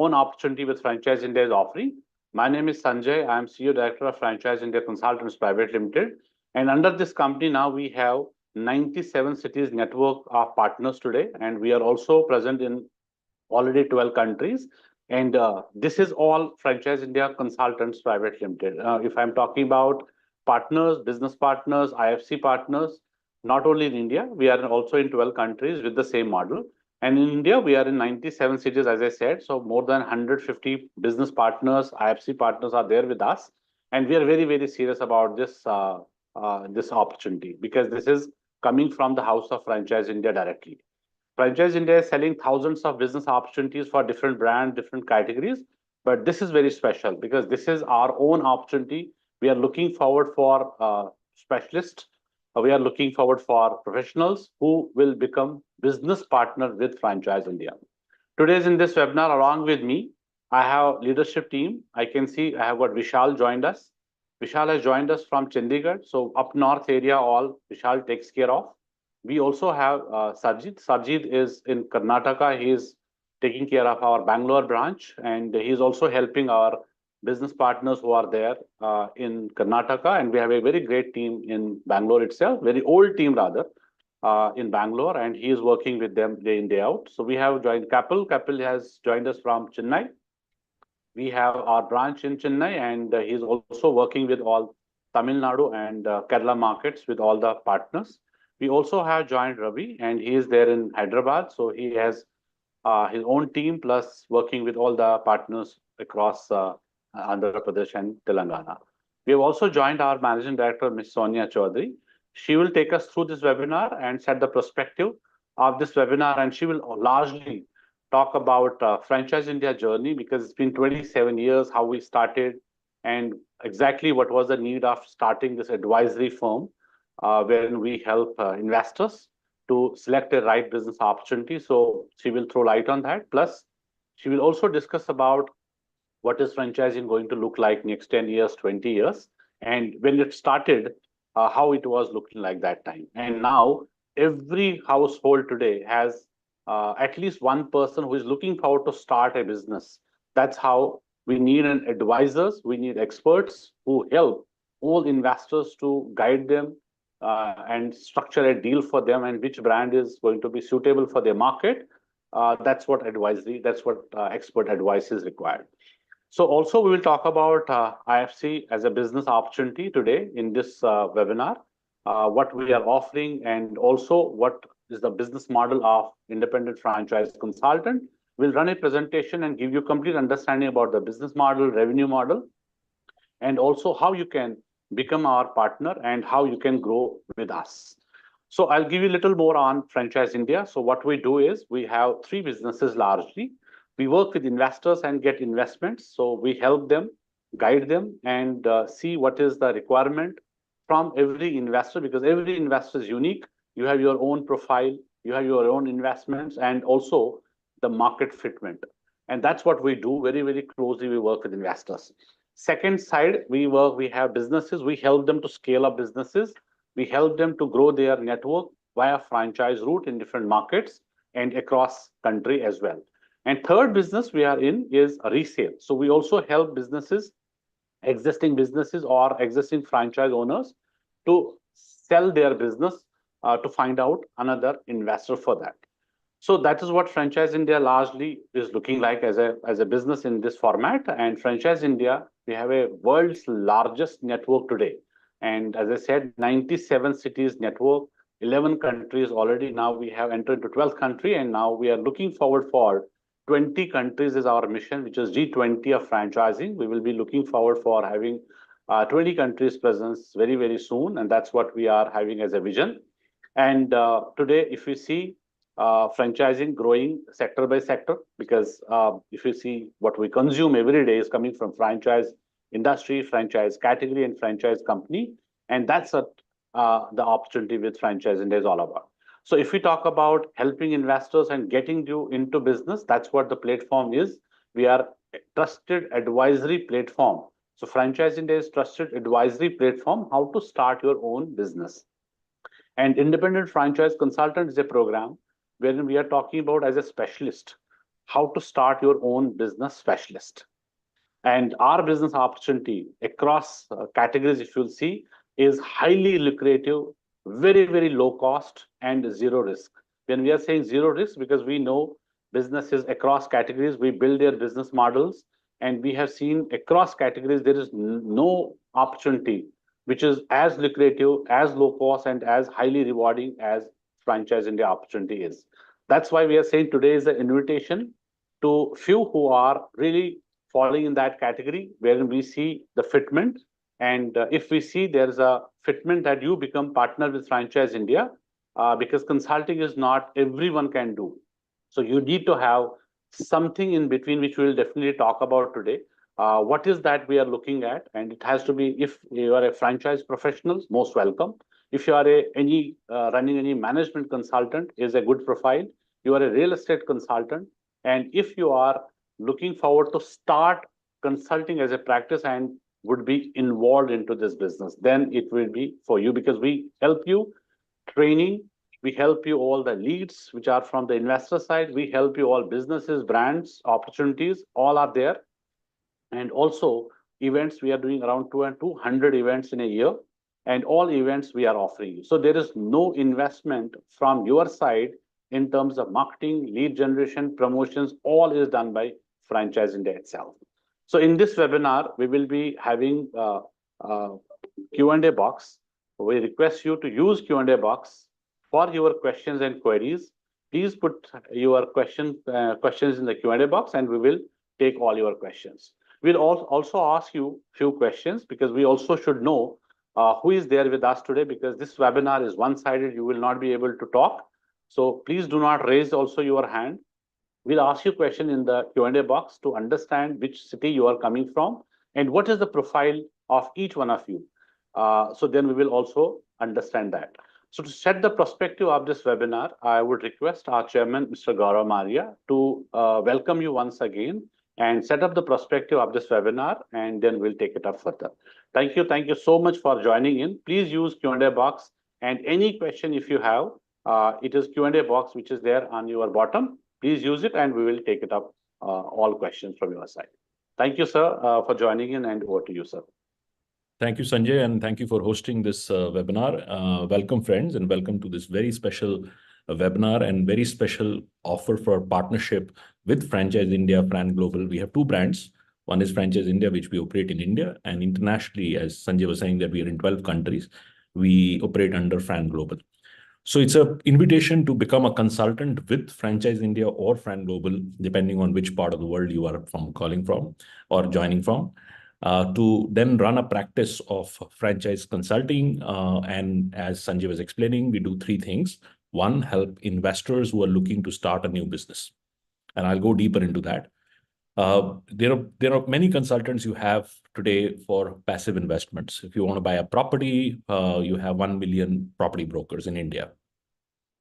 own opportunity with Franchise India is offering. My name is Sanjay. I am CEO Director of Franchise India Consultants Private Limited. And under this company now we have 97 cities network of partners today. And we are also present in already 12 countries. And this is all Franchise India Consultants Private Limited. If I'm talking about partners, business partners, IFC partners, not only in India, we are also in 12 countries with the same model. And in India, we are in 97 cities, as I said. So more than 150 business partners, IFC partners are there with us. And we are very, very serious about this opportunity because this is coming from the house of Franchise India directly. Franchise India is selling thousands of business opportunities for different brands, different categories. But this is very special because this is our own opportunity. We are looking forward for specialists. We are looking forward for professionals who will become business partner with Franchise India. Today's in this webinar, along with me, I have leadership team. I can see I have got FIHL joined us. FIHL has joined us from Chandigarh. So up north area, all FIHL takes care of. We also have Sarjit. Sarjit is in Karnataka. He is taking care of our Bangalore branch, and he is also helping our business partners who are there in Karnataka. And we have a very great team in Bangalore itself, very old team rather, in Bangalore, and he is working with them day in, day out. So we have joined Kapil. Kapil has joined us from Chennai. We have our branch in Chennai, and he's also working with all Tamil Nadu and Kerala markets with all the partners. We also have joined Ravi, and he is there in Hyderabad. So he has his own team plus working with all the partners across Andhra Pradesh and Telangana. We have also joined our Managing Director, Ms. Sonia Chaudhary. She will take us through this webinar and set the perspective of this webinar, and she will largely talk about Franchise India journey because it's been 27 years how we started and exactly what was the need of starting this advisory firm wherein we help investors to select a right business opportunity. So she will throw light on that. Plus, she will also discuss about what is franchising going to look like next 10 years, 20 years, and when it started, how it was looking like that time. And now every household today has at least one person who is looking forward to start a business. That's how we need an advisors, we need experts who help all investors to guide them and structure a deal for them and which brand is going to be suitable for their market. That's what advisory, that's what expert advice is required. So also we will talk about IFC as a business opportunity today in this webinar, what we are offering and also what is the business model of independent franchise consultant. We'll run a presentation and give you complete understanding about the business model, revenue model, and also how you can become our partner and how you can grow with us. So I'll give you a little more on Franchise India. So what we do is we have three businesses largely. We work with investors and get investments. So we help them, guide them, and see what is the requirement from every investor because every investor is unique. You have your own profile, you have your own investments, and also the market fitment. And that's what we do very, very closely. We work with investors. Second side, we have businesses. We help them to scale up businesses. We help them to grow their network via franchise route in different markets and across country as well. And third business we are in is resale. So we also help businesses, existing businesses or existing franchise owners to sell their business to find out another investor for that. So that is what Franchise India largely is looking like as a business in this format. And Franchise India, we have a world's largest network today. And as I said, 97 cities network, 11 countries already. Now we have entered into 12th country, and now we are looking forward for 20 countries is our mission, which is G20 of franchising. We will be looking forward for having 20 countries presence very, very soon. And that's what we are having as a vision. And today, if we see franchising growing sector by sector, because if you see what we consume every day is coming from franchise industry, franchise category, and franchise company. And that's what the opportunity with Franchise India is all about. So if we talk about helping investors and getting you into business, that's what the platform is. We are a trusted advisory platform. So Franchise India is trusted advisory platform, how to start your own business. And independent franchise consultant is a program wherein we are talking about as a specialist, how to start your own business specialist. And our business opportunity across categories, if you'll see, is highly lucrative, very, very low cost and zero risk. When we are saying zero risk, because we know businesses across categories, we build their business models, and we have seen across categories, there is no opportunity which is as lucrative, as low cost, and as highly rewarding as franchise India opportunity is. That's why we are saying today is an invitation to few who are really falling in that category, wherein we see the fitment. And if we see there's a fitment that you become partner with Franchise India, because consulting is not everyone can do. So you need to have something in between, which we'll definitely talk about today. What is that we are looking at? And it has to be, if you are a franchise professional, most welcome. If you are running any management consultant, is a good profile. You are a real estate consultant, and if you are looking forward to start consulting as a practice and would be involved into this business, then it will be for you, because we help you training, we help you all the leads which are from the investor side, we help you all businesses, brands, opportunities, all are there. And also events, we are doing around 200 events in a year, and all events we are offering you. So there is no investment from your side in terms of marketing, lead generation, promotions, all is done by Franchise India itself. So in this webinar, we will be having Q&A box. We request you to use Q&A box for your questions and queries. Please put your questions in the Q&A box, and we will take all your questions. We'll also ask you few questions, because we also should know who is there with us today, because this webinar is one-sided. You will not be able to talk. So please do not raise also your hand. We'll ask you question in the Q&A box to understand which city you are coming from and what is the profile of each one of you. So then we will also understand that. So to set the perspective of this webinar, I would request our chairman, Mr. Gaurav Maria, to welcome you once again and set up the perspective of this webinar, and then we'll take it up further. Thank you. Thank you so much for joining in. Please use Q&A box, and any question if you have, it is Q&A box which is there on your bottom. Please use it, and we will take it up all questions from your side. Thank you, sir, for joining in, and over to you, sir. Thank you, Sanjay, and thank you for hosting this webinar. Welcome, friends, and welcome to this very special webinar and very special offer for partnership with Franchise India, Fran Global. We have two brands. One is Franchise India, which we operate in India, and internationally, as Sanjay was saying, that we are in 12 countries. We operate under Fran Global. So it's an invitation to become a consultant with Franchise India or Fran Global, depending on which part of the world you are calling from or joining from. To then run a practice of franchise consulting. And as Sanjay was explaining, we do three things. One, help investors who are looking to start a new business. And I'll go deeper into that. There are many consultants you have today for passive investments. If you want to buy a property, you have 1 million property brokers in India.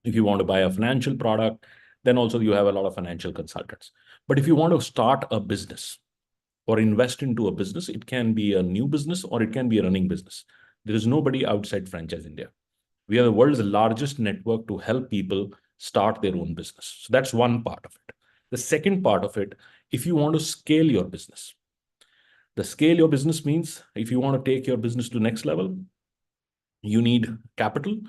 If you want to buy a financial product, then also you have a lot of financial consultants. But if you want to start a business, or invest into a business, it can be a new business or it can be a running business. There is nobody outside Franchise India. We are the world's largest network to help people start their own business. So that's one part of it. The second part of it, if you want to scale your business. The scale your business means if you want to take your business to the next level, you need capital.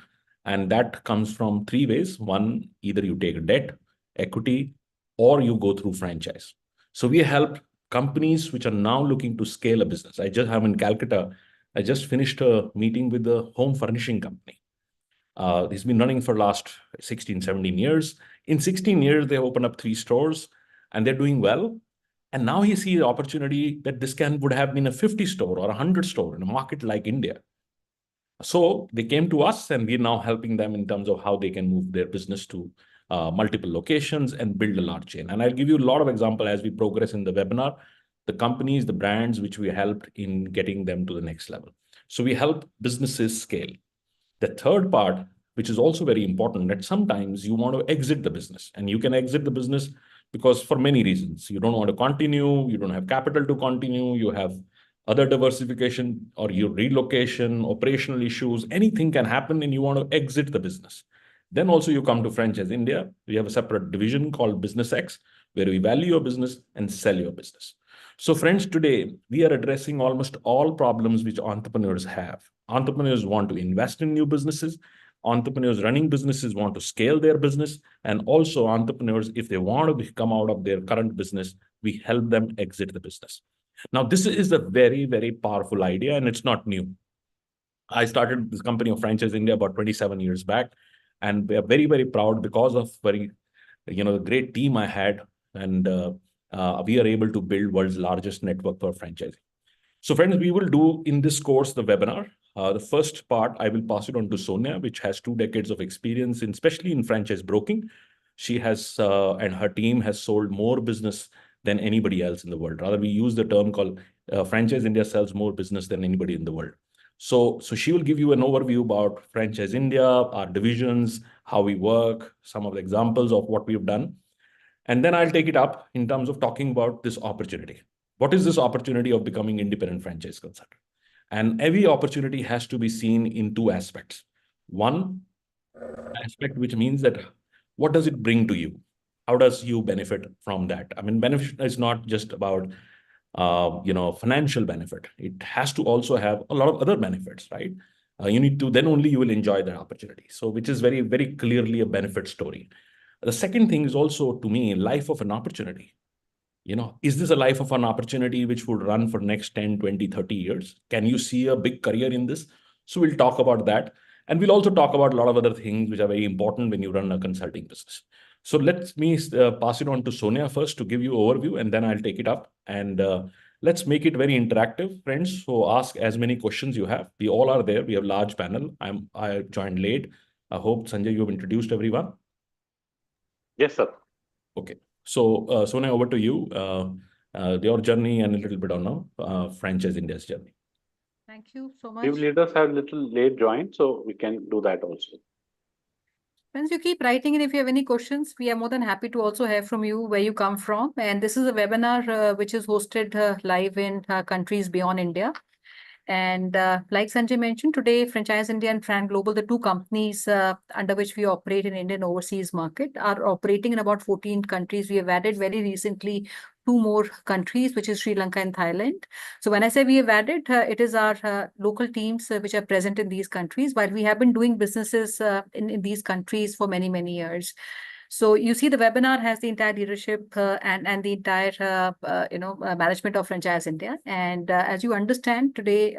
And that comes from three ways. One, either you take debt, equity, or you go through franchise. So we help companies which are now looking to scale a business. I'm in Calcutta. I just finished a meeting with the home furnishing company. It's been running for last 16, 17 years. In 16 years, they opened up 3 stores and they're doing well. And now he sees the opportunity that this would have been a 50 store or 100 store in a market like India. So they came to us and we're now helping them in terms of how they can move their business to multiple locations and build a large chain. And I'll give you a lot of examples as we progress in the webinar, the companies, the brands which we helped in getting them to the next level. So we help businesses scale. The third part, which is also very important, that sometimes you want to exit the business, and you can exit the business because for many reasons. You don't want to continue, you don't have capital to continue, you have other diversification or your relocation, operational issues, anything can happen and you want to exit the business. Then also you come to Franchise India. We have a separate division called Business X, where we value your business and sell your business. So friends, today we are addressing almost all problems which entrepreneurs have. Entrepreneurs want to invest in new businesses. Entrepreneurs running businesses want to scale their business. And also entrepreneurs, if they want to come out of their current business, we help them exit the business. Now, this is a very, very powerful idea, and it's not new. I started this company of Franchise India about 27 years back, and we are very, very proud because of the great team I had, and we are able to build world's largest network for franchising. So friends, we will do in this course the webinar. The first part, I will pass it on to Sonia, which has 2 decades of experience, especially in franchise broking. She has, and her team has sold more business than anybody else in the world. Rather, we use the term called Franchise India sells more business than anybody in the world. So she will give you an overview about Franchise India, our divisions, how we work, some of the examples of what we've done. And then I'll take it up in terms of talking about this opportunity. What is this opportunity of becoming independent franchise consultant? And every opportunity has to be seen in 2 aspects. One aspect, which means that what does it bring to you? How does you benefit from that? I mean, benefit is not just about financial benefit. It has to also have a lot of other benefits, right? You need to, then only you will enjoy that opportunity. So which is very, very clearly a benefit story. The second thing is also, to me, life of an opportunity. Is this a life of an opportunity which would run for next 10, 20, 30 years? Can you see a big career in this? So we'll talk about that. And we'll also talk about a lot of other things which are very important when you run a consulting business. So let me pass it on to Sonia first to give you overview, and then I'll take it up. And let's make it very interactive, friends. So ask as many questions you have. We all are there. We have a large panel. I joined late. I hope, Sanjay, you've introduced everyone. Yes, sir. Okay. So, Sonia, over to you. Your journey and a little bit on Franchise India's journey. Thank you so Few much. leaders have little late joined, so we can do that also. Friends, you keep writing, and if you have any questions, we are more than happy to also hear from you where you come from. And this is a webinar which is hosted live in countries beyond India. And like Sanjay mentioned, today, Franchise India and Fran Global, the 2 companies under which we operate in Indian overseas market, are operating in about 14 countries. We have added very recently 2 more countries, which is Sri Lanka and Thailand. So when I say we have added, it is our local teams which are present in these countries, while we have been doing businesses in these countries for many, many years. So you see, the webinar has the entire leadership and the entire management of Franchise India. And as you understand today,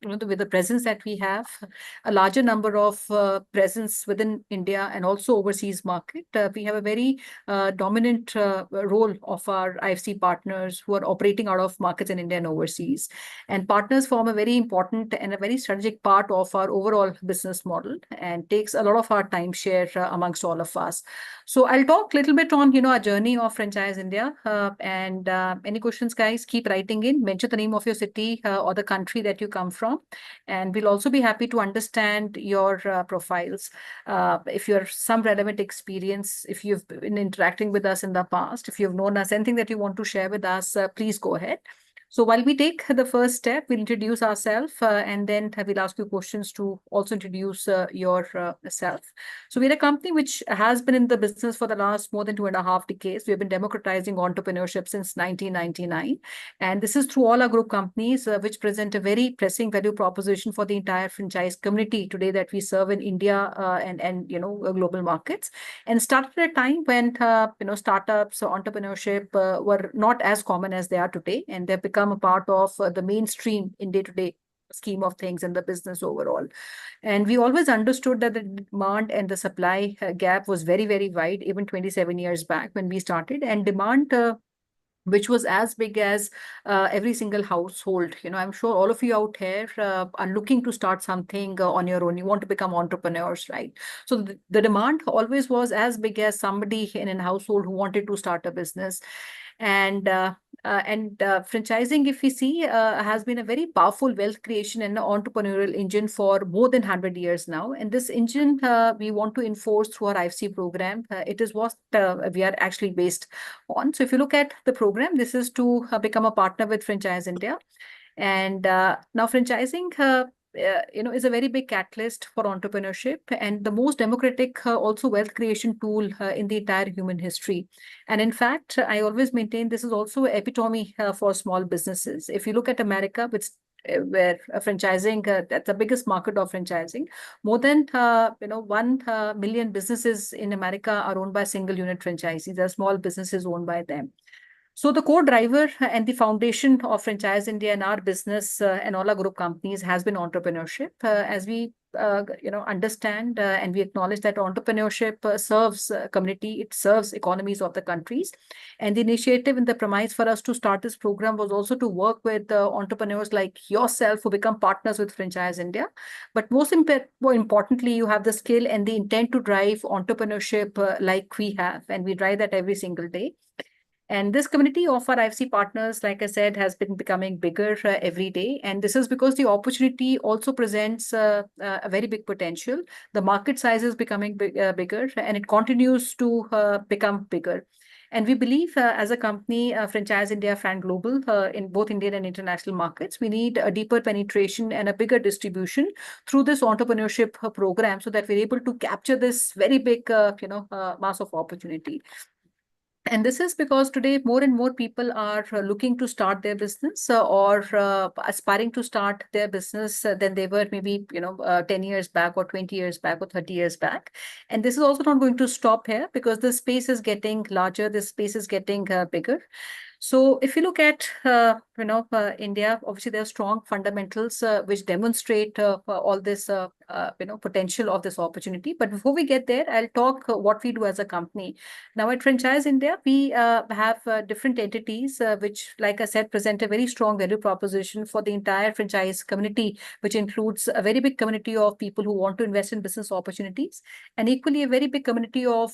with the presence that we have, a larger number of presence within India and also overseas market, we have a very dominant role of our IFC partners who are operating out of markets in India and overseas. And partners form a very important and a very strategic part of our overall business model and takes a lot of our time share amongst all of us. So I'll talk a little bit on, our journey of Franchise India. And any questions, guys, keep writing in. Mention the name of your city or the country that you come from. And we'll also be happy to understand your profiles. If you have some relevant experience, if you've been interacting with us in the past, if you've known us, anything that you want to share with us, please go ahead. So while we take the first step, we'll introduce ourselves and then we'll ask you questions to also introduce yourself. So we're a company which has been in the business for the last more than 2.5 decades. We have been democratizing entrepreneurship since 1999. And this is through all our group companies, which present a very pressing value proposition for the entire franchise community today that we serve in India and global markets. And started at a time when, startups or entrepreneurship were not as common as they are today. And they've become a part of the mainstream in day-to-day scheme of things in the business overall. And we always understood that the demand and the supply gap was very, very wide, even 27 years back when we started. And demand which was as big as every single household. I'm sure all of you out here are looking to start something on your own. You want to become entrepreneurs, right? So the demand always was as big as somebody in a household who wanted to start a business. And franchising, if we see, has been a very powerful wealth creation and entrepreneurial engine for more than 100 years now. And this engine we want to enforce through our IFC program. It is what we are actually based on. So if you look at the program, this is to become a partner with Franchise India. And now franchising is a very big catalyst for entrepreneurship and the most democratic also wealth creation tool in the entire human history. And in fact, I always maintain this is also an epitome for small businesses. If you look at America, where franchising, that's the biggest market of franchising. More than 1 million businesses in America are owned by single unit franchisees. There are small businesses owned by them. So the core driver and the foundation of Franchise India and our business and all our group companies has been entrepreneurship. As we understand and we acknowledge that entrepreneurship serves community, it serves economies of the countries. And the initiative and the premise for us to start this program was also to work with entrepreneurs like yourself who become partners with Franchise India. But more importantly, you have the skill and the intent to drive entrepreneurship like we have, and we drive that every single day. And this community of our IFC partners, like I said, has been becoming bigger every day. And this is because the opportunity also presents a very big potential. The market size is becoming bigger and it continues to become bigger. And we believe as a company, Franchise India, Fran Global, in both Indian and international markets, we need a deeper penetration and a bigger distribution through this entrepreneurship program so that we're able to capture this very big, mass of opportunity. And this is because today more and more people are looking to start their business or aspiring to start their business than they were maybe 10 years back or 20 years back or 30 years back. And this is also not going to stop here because the space is getting larger, the space is getting bigger. So if you look at India, obviously there are strong fundamentals which demonstrate all this potential of this opportunity. But before we get there, I'll talk what we do as a company. Now at Franchise India, we have different entities which, like I said, present a very strong value proposition for the entire franchise community, which includes a very big community of people who want to invest in business opportunities, and equally a very big community of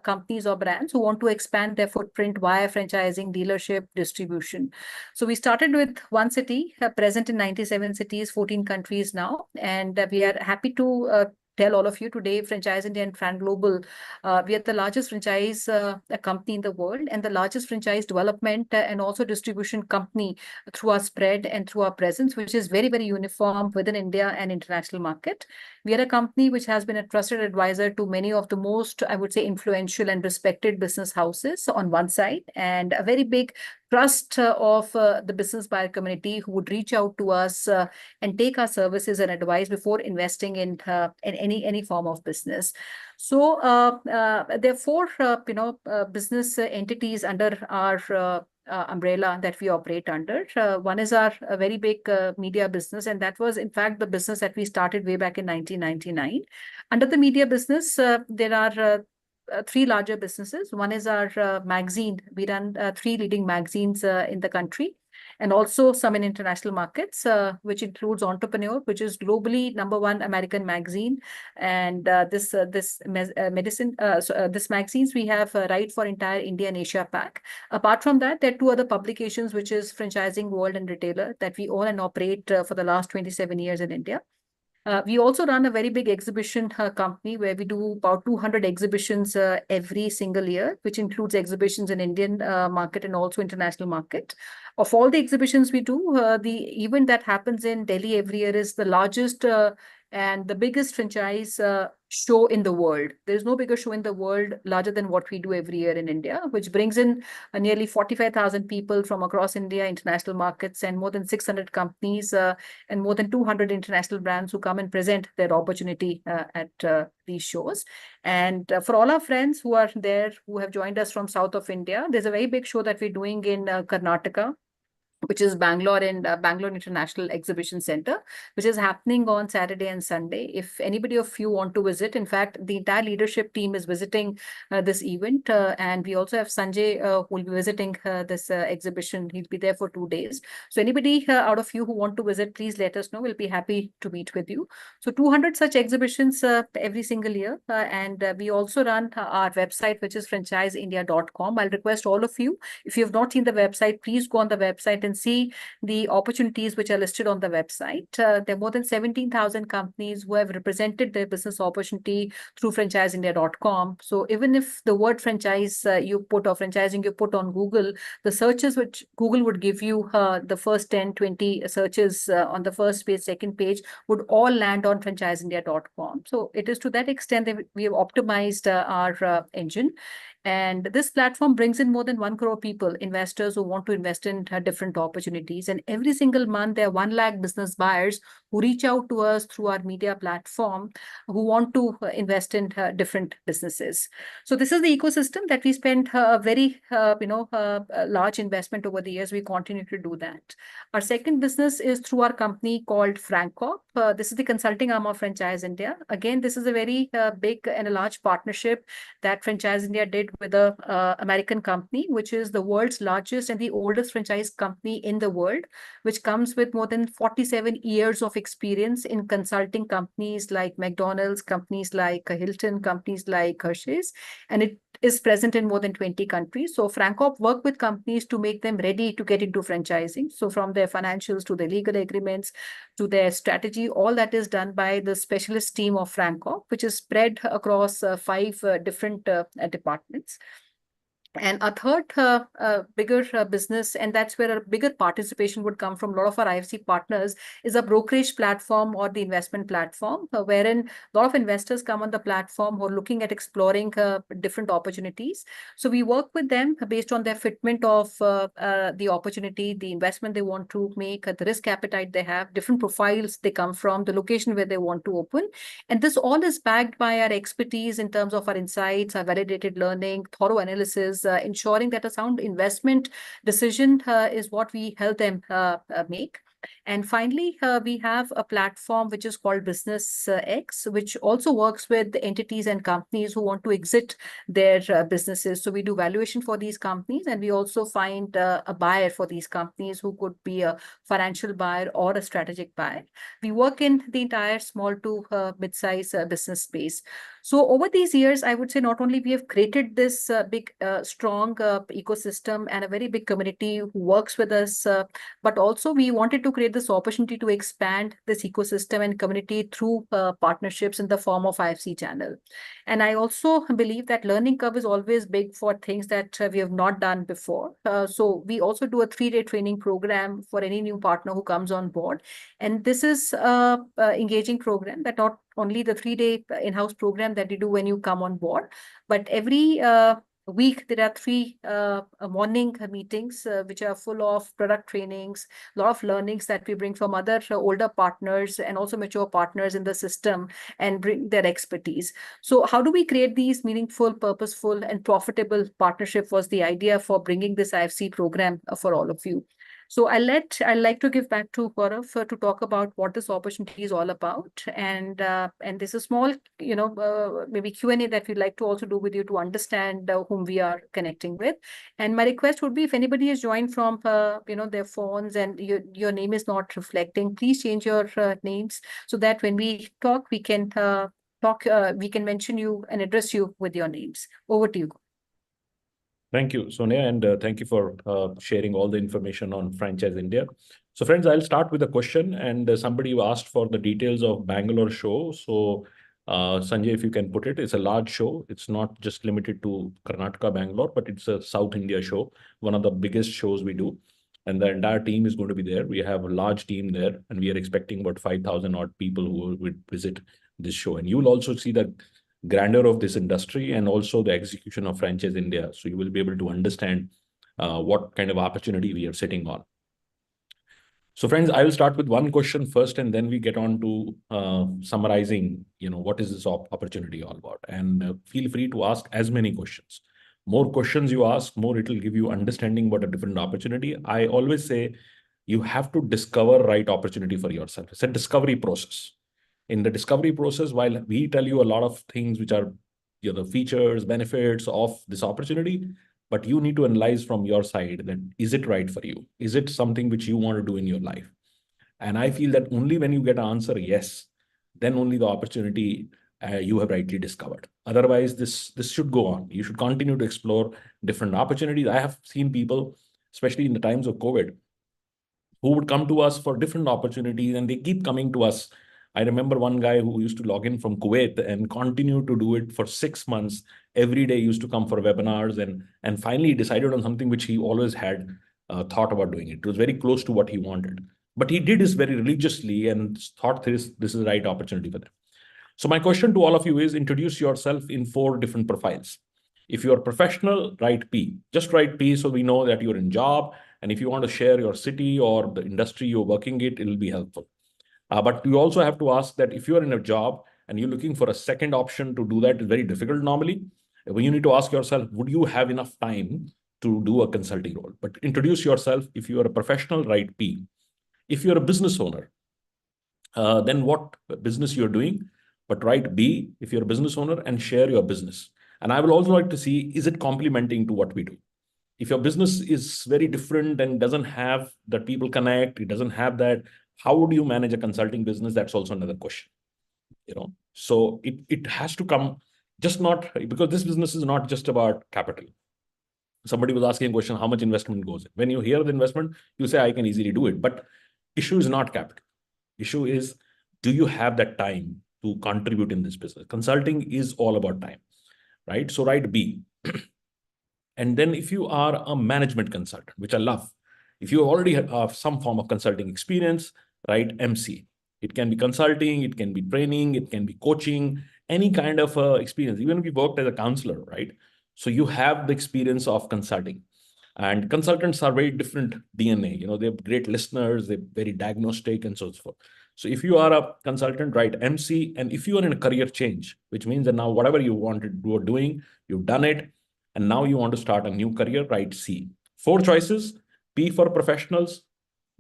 companies or brands who want to expand their footprint via franchising, dealership, distribution. So we started with one city, present in 97 cities, 14 countries now, and we are happy to tell all of you today, Franchise India and Fran Global, we are the largest franchise company in the world and the largest franchise development and also distribution company through our spread and through our presence, which is very, very uniform within India and international market. We are a company which has been a trusted advisor to many of the most, I would say, influential and respected business houses on one side, and a very big trust of the business buyer community who would reach out to us and take our services and advice before investing in any form of business. So there are four business entities under our umbrella that we operate under. One is our very big media business, and that was in fact the business that we started way back in 1999. Under the media business, there are three larger businesses. One is our magazine. We run three leading magazines in the country, and also some in international markets, which includes Entrepreneur, which is globally #1 American magazine. And this magazines we have right for entire India and Asia Pac. Apart from that, there are two other publications, which is Franchising World and Retailer, that we own and operate for the last 27 years in India. We also run a very big exhibition company where we do about 200 exhibitions every single year, which includes exhibitions in Indian market and also international market. Of all the exhibitions we do, the event that happens in Delhi every year is the largest and the biggest franchise show in the world. There's no bigger show in the world larger than what we do every year in India, which brings in nearly 45,000 people from across India, international markets, and more than 600 companies and more than 200 international brands who come and present their opportunity at these shows. And for all our friends who are there, who have joined us from south of India, there's a very big show that we're doing in Karnataka, which is Bangalore and Bangalore International Exhibition Center, which is happening on Saturday and Sunday. If anybody of you want to visit, in fact, the entire leadership team is visiting this event. And we also have Sanjay who will be visiting this exhibition. He'll be there for 2 days. So anybody out of you who want to visit, please let us know. We'll be happy to meet with you. So 200 such exhibitions every single year. And we also run our website, which is franchiseindia.com. I'll request all of you, if you have not seen the website, please go on the website and can see the opportunities which are listed on the website. There are more than 17,000 companies who have represented their business opportunity through franchiseindia.com. So even if the word franchise you put or franchising you put on Google, the searches which Google would give you, the first 10, 20 searches on the first page, second page, would all land on franchiseindia.com. So it is to that extent that we have optimized our engine. And this platform brings in more than 1 crore people, investors who want to invest in different opportunities. And every single month, there are 1 lakh business buyers who reach out to us through our media platform who want to invest in different businesses. So this is the ecosystem that we spent a very, large investment over the years. We continue to do that. Our second business is through our company called FranCorp. This is the consulting arm of Franchise India. Again, this is a very big and a large partnership that Franchise India did with a American company, which is the world's largest and the oldest franchise company in the world, which comes with more than 47 years of experience in consulting companies like McDonald's, companies like Hilton, companies like Hershey's, and it is present in more than 20 countries. So FranCorp work with companies to make them ready to get into franchising. So from their financials to their legal agreements to their strategy, all that is done by the specialist team of FranCorp, which is spread across 5 different departments. And a third bigger business, and that's where a bigger participation would come from a lot of our IFC partners, is a brokerage platform or the investment platform, wherein a lot of investors come on the platform who are looking at exploring different opportunities. So we work with them based on their fitment of the opportunity, the investment they want to make, the risk appetite they have, different profiles they come from, the location where they want to open. And this all is backed by our expertise in terms of our insights, our validated learning, thorough analysis, ensuring that a sound investment decision is what we help them make. And finally, we have a platform which is called Business X, which also works with the entities and companies who want to exit their businesses. So we do valuation for these companies, and we also find a buyer for these companies who could be a financial buyer or a strategic buyer. We work in the entire small to mid-size business space. So over these years, I would say not only we have created this big, strong ecosystem and a very big community who works with us, but also we wanted to create this opportunity to expand this ecosystem and community through partnerships in the form of IFC channel. And I also believe that learning curve is always big for things that we have not done before. So we also do a 3-day training program for any new partner who comes on board. And this is an engaging program that not only the 3-day in-house program that you do when you come on board, but every week there are 3 morning meetings which are full of product trainings, a lot of learnings that we bring from other older partners and also mature partners in the system and bring their expertise. So how do we create these meaningful, purposeful and profitable partnership was the idea for bringing this IFC program for all of you. So I'd like to give back to Gaurav to talk about what this opportunity is all about, and there's a small, maybe Q&A that we'd like to also do with you to understand whom we are connecting with. And my request would be, if anybody has joined from their phones and your name is not reflecting, please change your names so that when we talk, we can we can mention you and address you with your names. Over to you. Thank you, Sonia, and thank you for sharing all the information on Franchise India. So friends, I'll start with a question, and somebody asked for the details of Bangalore show. So Sanjay, if you can put it, it's a large show. It's not just limited to Karnataka, Bangalore, but it's a South India show, one of the biggest shows we do. And the entire team is going to be there. We have a large team there, and we are expecting about 5,000 odd people who will visit this show. And you will also see the grandeur of this industry and also the execution of Franchise India. So you will be able to understand what kind of opportunity we are sitting on. So friends, I will start with one question first, and then we get on to summarizing, what is this opportunity all about? And feel free to ask as many questions. More questions you ask, more it will give you understanding about a different opportunity. I always say you have to discover right opportunity for yourself. It's a discovery process. In the discovery process, while we tell you a lot of things which are the features, benefits of this opportunity, but you need to analyze from your side that is it right for you? Is it something which you want to do in your life? And I feel that only when you get an answer yes, then only the opportunity you have rightly discovered. Otherwise, this should go on. You should continue to explore different opportunities. I have seen people, especially in the times of COVID, who would come to us for different opportunities, and they keep coming to us. I remember one guy who used to log in from Kuwait and continue to do it for 6 months. Every day he used to come for webinars, and finally decided on something which he always had thought about doing. It was very close to what he wanted, but he did this very religiously and thought this is the right opportunity for them. So my question to all of you is, introduce yourself in 4 different profiles. If you're professional, write P. Just write P so we know that you're in job. And if you want to share your city or the industry you're working it will be helpful. But you also have to ask that if you're in a job and you're looking for a second option to do that, is very difficult normally. When you need to ask yourself, would you have enough time to do a consulting role? But introduce yourself. If you are a professional, write P. If you're a business owner, then what business you're doing, but write B if you're a business owner and share your business. And I will also like to see, is it complementing to what we do? If your business is very different and doesn't have that people connect, it doesn't have that, how would you manage a consulting business? That's also another question. So it has to come, just not because this business is not just about capital. Somebody was asking a question, how much investment goes in? When you hear the investment, you say, I can easily do it. But issue is not capital. Issue is, do you have that time to contribute in this business? Consulting is all about time, right? So write B. And then if you are a management consultant, which I love, if you already have some form of consulting experience, write MC. It can be consulting, it can be training, it can be coaching, any kind of experience. Even if you worked as a counselor, right? So you have the experience of consulting. And consultants are very different DNA. They're great listeners, they're very diagnostic and so forth. So if you are a consultant, write MC. And if you are in a career change, which means that now whatever you wanted to do doing, you've done it, and now you want to start a new career, write C. 4 choices: P for professionals,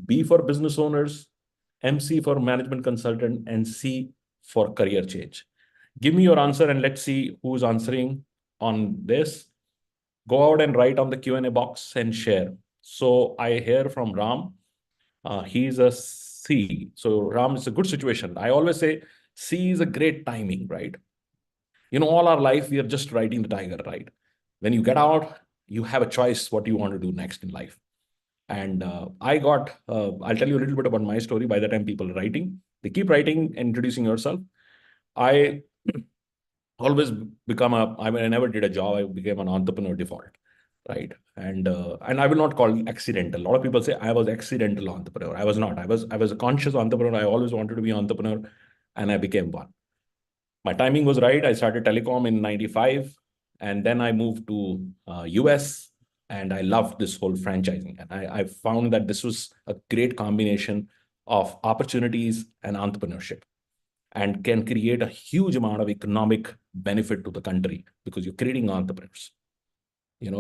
B for business owners, MC for management consultant, and C for career change. Give me your answer and let's see who's answering on this. Go out and write on the Q&A box and share. So I hear from Ram. He's a C. So Ram, is a good situation. I always say C is a great timing, right? All our life, we are just riding the tiger, right? When you get out, you have a choice what you want to do next in life. And I'll tell you a little bit about my story. By the time people are writing, they keep writing and introducing yourself. I always I never did a job. I became an entrepreneur default, right? And I will not call it accidental. A lot of people say I was accidental entrepreneur. I was not. I was a conscious entrepreneur. I always wanted to be an entrepreneur, and I became one. My timing was right. I started telecom in 95, and then I moved to US, and I loved this whole franchising. And I found that this was a great combination of opportunities and entrepreneurship, and can create a huge amount of economic benefit to the country because you're creating entrepreneurs.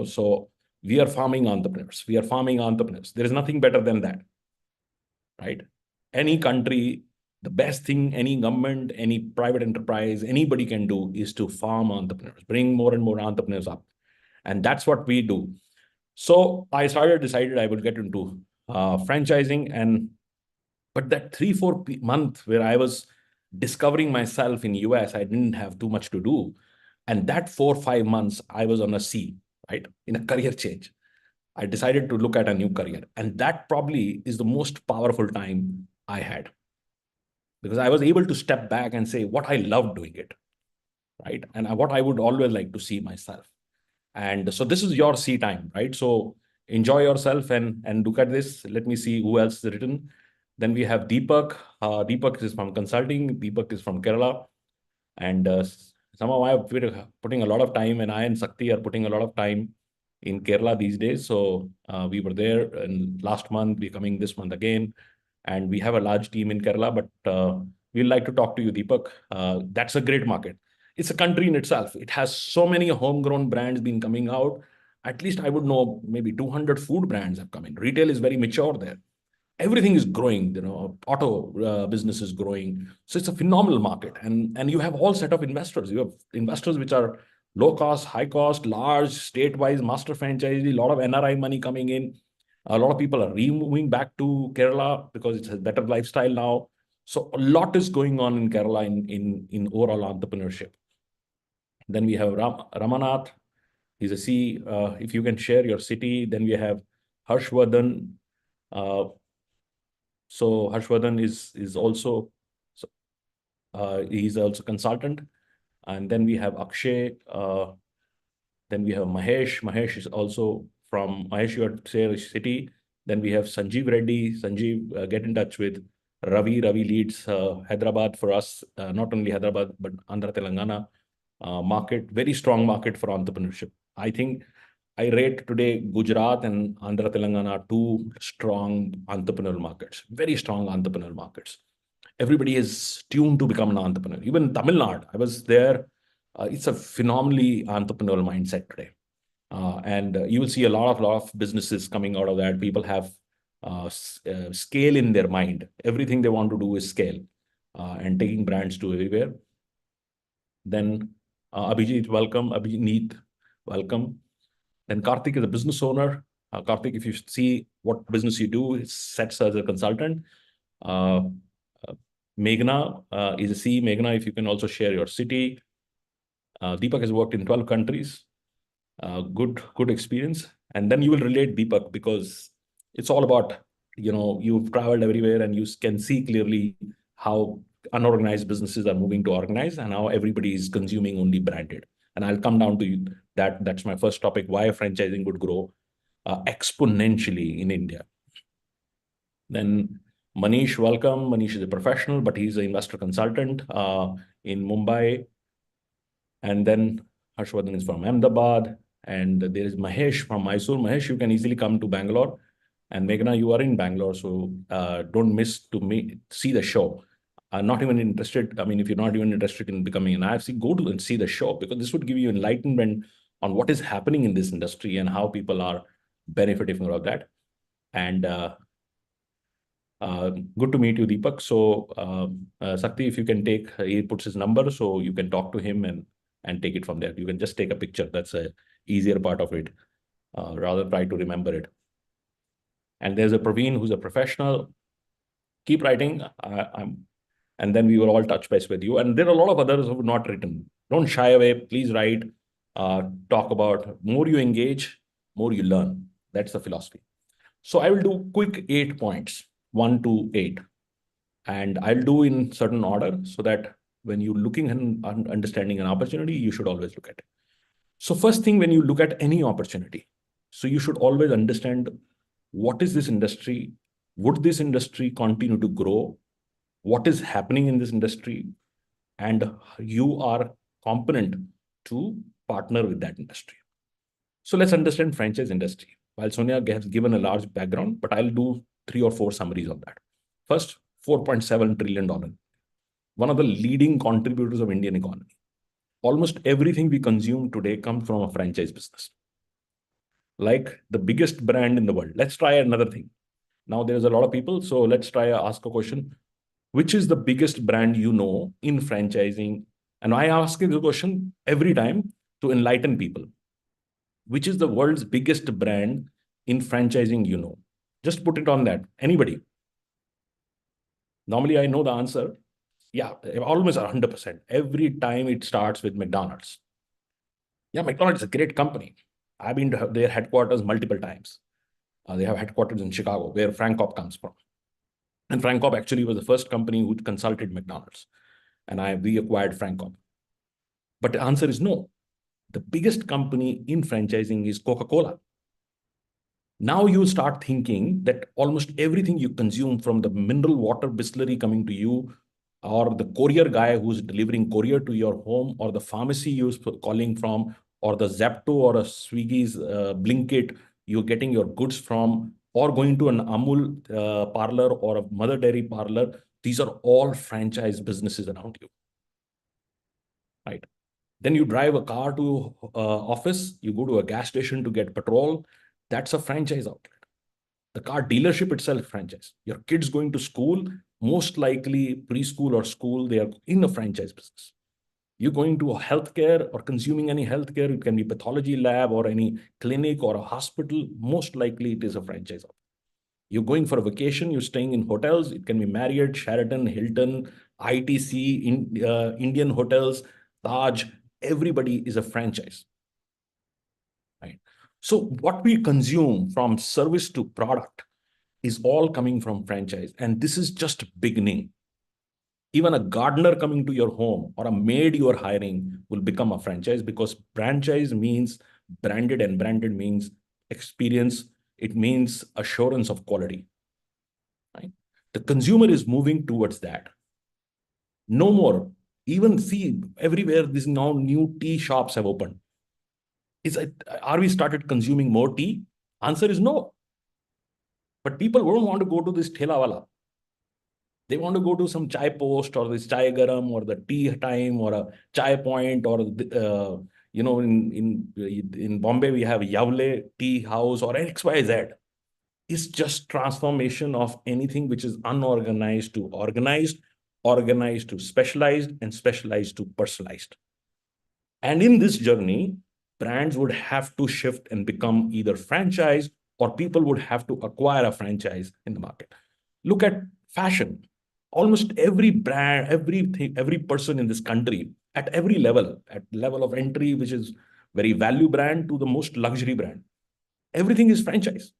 So we are farming entrepreneurs. We are farming entrepreneurs. There is nothing better than that, right? Any country, the best thing any government, any private enterprise, anybody can do is to farm entrepreneurs, bring more and more entrepreneurs up. And that's what we do. So I decided I will get into franchising. But that 3-4 month where I was discovering myself in US, I didn't have too much to do. And that 4-5 months, I was on a C, right? In a career change. I decided to look at a new career. And that probably is the most powerful time I had, because I was able to step back and say what I love doing it, right? And what I would always like to see myself. And so this is your C time, right? So enjoy yourself and look at this. Let me see who else is written. Then we have Deepak. Deepak is from consulting. Deepak is from Kerala. And somehow we're putting a lot of time, and I and Sakti are putting a lot of time in Kerala these days. So we were there last month, we're coming this month again. And we have a large team in Kerala, but we'd like to talk to you, Deepak. That's a great market. It's a country in itself. It has so many homegrown brands been coming out. At least I would know maybe 200 food brands have come in. Retail is very mature there. Everything is growing. Auto business is growing. So it's a phenomenal market. And you have all set of investors. You have investors which are low cost, high cost, large, state-wise, master franchisee, a lot of NRI money coming in. A lot of people are moving back to Kerala because it's a better lifestyle now. So a lot is going on in Kerala in overall entrepreneurship. Then we have Ramanath. He's a C. If you can share your city. Then we have Harshvardhan. So Harshvardhan is also, he's also consultant. And then we have Akshay. Then we have Mahesh. Mahesh is also from Mahesh, you are say city. Then we have Sanjeev Reddy. Sanjeev, get in touch with Ravi. Ravi leads Hyderabad for us, not only Hyderabad, but Andhra Telangana market, very strong market for entrepreneurship. I think I rate today Gujarat and Andhra Telangana two strong entrepreneurial markets, very strong entrepreneurial markets. Everybody is tuned to become an entrepreneur. Even Tamil Nadu, I was there. It's a phenomenally entrepreneurial mindset today. And you will see a lot of businesses coming out of that. People have scale in their mind. Everything they want to do is scale and taking brands to everywhere. Then Abhijit, welcome. Abhineet, welcome. Then Karthik is a business owner. Karthik, if you see what business you do, it sets as a consultant. Meghna is a C. Meghna, if you can also share your city. Deepak has worked in 12 countries. Good experience. And then you will relate Deepak because it's all about, you've traveled everywhere and you can see clearly how unorganized businesses are moving to organized and how everybody is consuming only branded. And I'll come down to you. That's my first topic, why franchising would grow exponentially in India. Then Manish, welcome. Manish is a professional, but he's an investor consultant in Mumbai. And then Harshvardhan is from Ahmedabad. And there is Mahesh from Mysore. Mahesh, you can easily come to Bangalore. And Meghna, you are in Bangalore, so don't miss to see the show. I'm not even interested. I mean, if you're not even interested in becoming an IFC, go to and see the show because this would give you enlightenment on what is happening in this industry and how people are benefiting from that. And good to meet you, Deepak. So Sakti, if you can take, he puts his number, so you can talk to him and take it from there. You can just take a picture. That's a easier part of it, rather try to remember it. And there's a Praveen who's a professional. Keep writing. And then we will all touch base with you. And there are a lot of others who have not written. Don't shy away. Please write. Talk about more you engage, more you learn. That's the philosophy. So I will do quick 8 points, 1 to 8. And I'll do in certain order so that when you're looking and understanding an opportunity, you should always look at it. So first thing, when you look at any opportunity, so you should always understand what is this industry? Would this industry continue to grow? What is happening in this industry? And you are competent to partner with that industry. So let's understand franchise industry. While Sonia has given a large background, but I'll do 3 or 4 summaries on that. First, $4.7 trillion. One of the leading contributors of Indian economy. Almost everything we consume today comes from a franchise business. Like the biggest brand in the world. Let's try another thing. Now there's a lot of people, so let's try ask a question. Which is the biggest brand you know in franchising? And I ask this question every time to enlighten people. Which is the world's biggest brand in franchising you know? Just put it on that. Anybody? Normally I know the answer. Yeah, almost 100%. Every time it starts with McDonald's. Yeah, McDonald's is a great company. I've been to their headquarters multiple times. They have headquarters in Chicago, where Frank Cobb comes from. And Frank Cobb actually was the first company who consulted McDonald's. And we acquired Frank Cobb. But the answer is no. The biggest company in franchising is Coca-Cola. Now you start thinking that almost everything you consume, from the mineral water distillery coming to you, or the courier guy who's delivering courier to your home, or the pharmacy you're calling from, or the Zepto or a Swiggy's Blinkit you're getting your goods from, or going to an Amul parlor or a Mother Dairy parlor, these are all franchise businesses around you, right? Then you drive a car to office, you go to a gas station to get petrol, that's a franchise outlet. The car dealership itself franchise. Your kids going to school, most likely preschool or school, they are in a franchise business. You're going to a healthcare or consuming any healthcare, it can be pathology lab or any clinic or a hospital, most likely it is a franchise outlet. You're going for a vacation, you're staying in hotels, it can be Marriott, Sheraton, Hilton, ITC, Indian hotels, Taj, everybody is a franchise, right? So what we consume from service to product, is all coming from franchise. And this is just beginning. Even a gardener coming to your home or a maid you are hiring will become a franchise, because franchise means branded, and branded means experience. It means assurance of quality. Right? The consumer is moving towards that. No more. Even see everywhere, these now new tea shops have opened. Are we started consuming more tea? Answer is no. But people won't want to go to this thela wala. They want to go to some chai post or this chai garam or the tea time or a chai point or in Bombay we have Yavle tea house or XYZ. It's just transformation of anything which is unorganized to organized, organized to specialized, and specialized to personalized. And in this journey, brands would have to shift and become either franchise, or people would have to acquire a franchise in the market. Look at fashion. Almost every brand, everything, every person in this country at every level, at level of entry, which is very value brand to the most luxury brand, everything is franchise.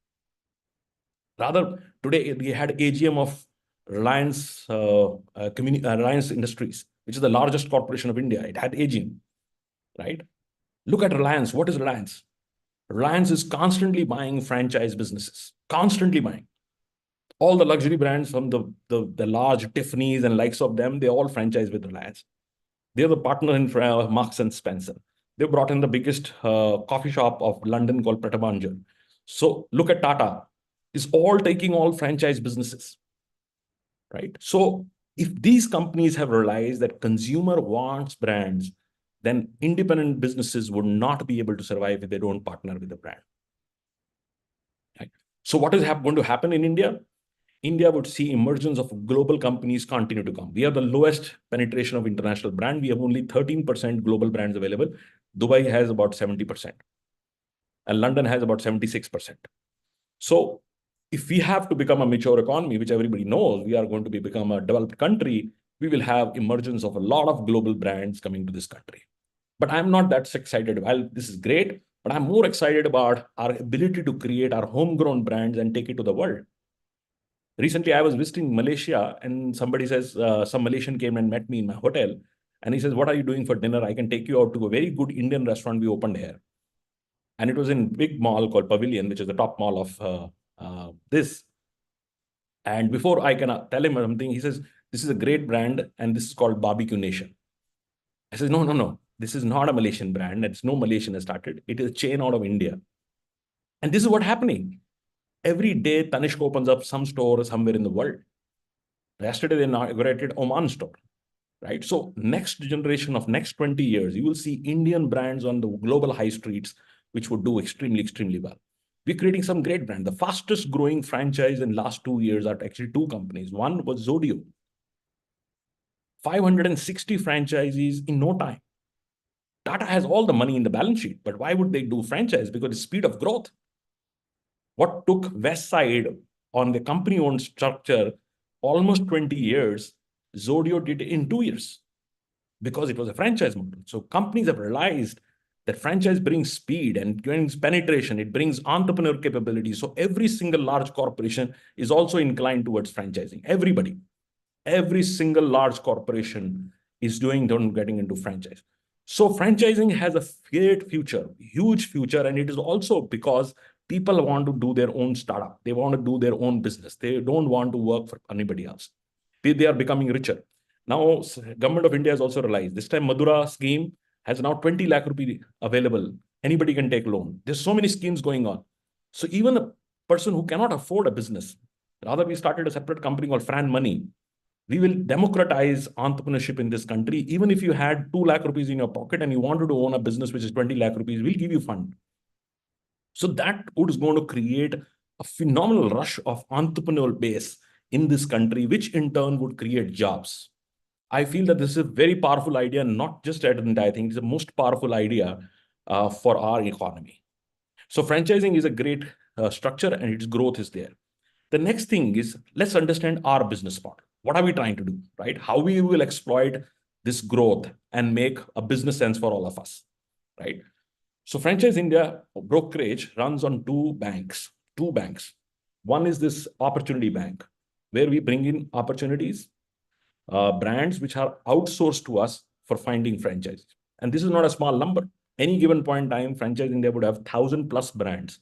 Rather, today we had AGM of Reliance, Reliance Industries, which is the largest corporation of India. It had AGM, right? Look at Reliance. What is Reliance? Reliance is constantly buying franchise businesses, constantly buying. All the luxury brands from the large Tiffany's and likes of them, they all franchise with Reliance. They're the partner in Marks and Spencer. They brought in the biggest coffee shop of London called Pratabanjan. So look at Tata. It's all taking all franchise businesses, right? So if these companies have realized that consumer wants brands, then independent businesses would not be able to survive if they don't partner with the brand. Right? So what is going to happen in India? India would see emergence of global companies continue to come. We have the lowest penetration of international brand. We have only 13% global brands available. Dubai has about 70%. And London has about 76%. So if we have to become a mature economy, which everybody knows, we are going to become a developed country, we will have emergence of a lot of global brands coming to this country. But I'm not that excited. Well, this is great, but I'm more excited about our ability to create our homegrown brands and take it to the world. Recently, I was visiting Malaysia, and somebody says, some Malaysian came and met me in my hotel. And he says, what are you doing for dinner? I can take you out to a very good Indian restaurant we opened here. And it was in a big mall called Pavilion, which is the top mall of this. And before I can tell him something, he says, this is a great brand, and this is called Barbecue Nation. I said, no, no, no. This is not a Malaysian brand. It's no Malaysian has started. It is a chain out of India. And this is what's happening. Every day, Tanishq opens up some store somewhere in the world. Yesterday, they inaugurated Oman store, right? So next generation of next 20 years, you will see Indian brands on the global high streets, which would do extremely, extremely well. We're creating some great brand. The fastest growing franchise in last 2 years are actually two companies. One was Zodio. 560 franchisees in no time. Tata has all the money in the balance sheet, but why would they do franchise? Because it's speed of growth. What took West Side on the company-owned structure almost 20 years, Zodio did it in 2 years because it was a franchise model. So companies have realized that franchise brings speed and brings penetration. It brings entrepreneur capability. So every single large corporation is also inclined towards franchising. Everybody, every single large corporation is getting into franchise. So franchising has a great future, huge future. And it is also because people want to do their own startup. They want to do their own business. They don't want to work for anybody else. They are becoming richer. Now, government of India has also realized this time Madura scheme has now 20 lakh rupee available. Anybody can take loan. There's so many schemes going on. So even a person who cannot afford a business, rather we started a separate company called Fran Money. We will democratize entrepreneurship in this country. Even if you had 2 lakh rupees in your pocket and you wanted to own a business which is 20 lakh rupees, we'll give you fund. So that is going to create a phenomenal rush of entrepreneurial base in this country, which in turn would create jobs. I feel that this is a very powerful idea, not just at India. I think it's the most powerful idea for our economy. So franchising is a great structure and its growth is there. The next thing is, let's understand our business model. What are we trying to do, right? How we will exploit this growth and make a business sense for all of us, right? So Franchise India brokerage runs on two banks. One is this opportunity bank, where we bring in opportunities, brands which are outsourced to us for finding franchises. And this is not a small number. Any given point in time, Franchise India would have 1,000+ brands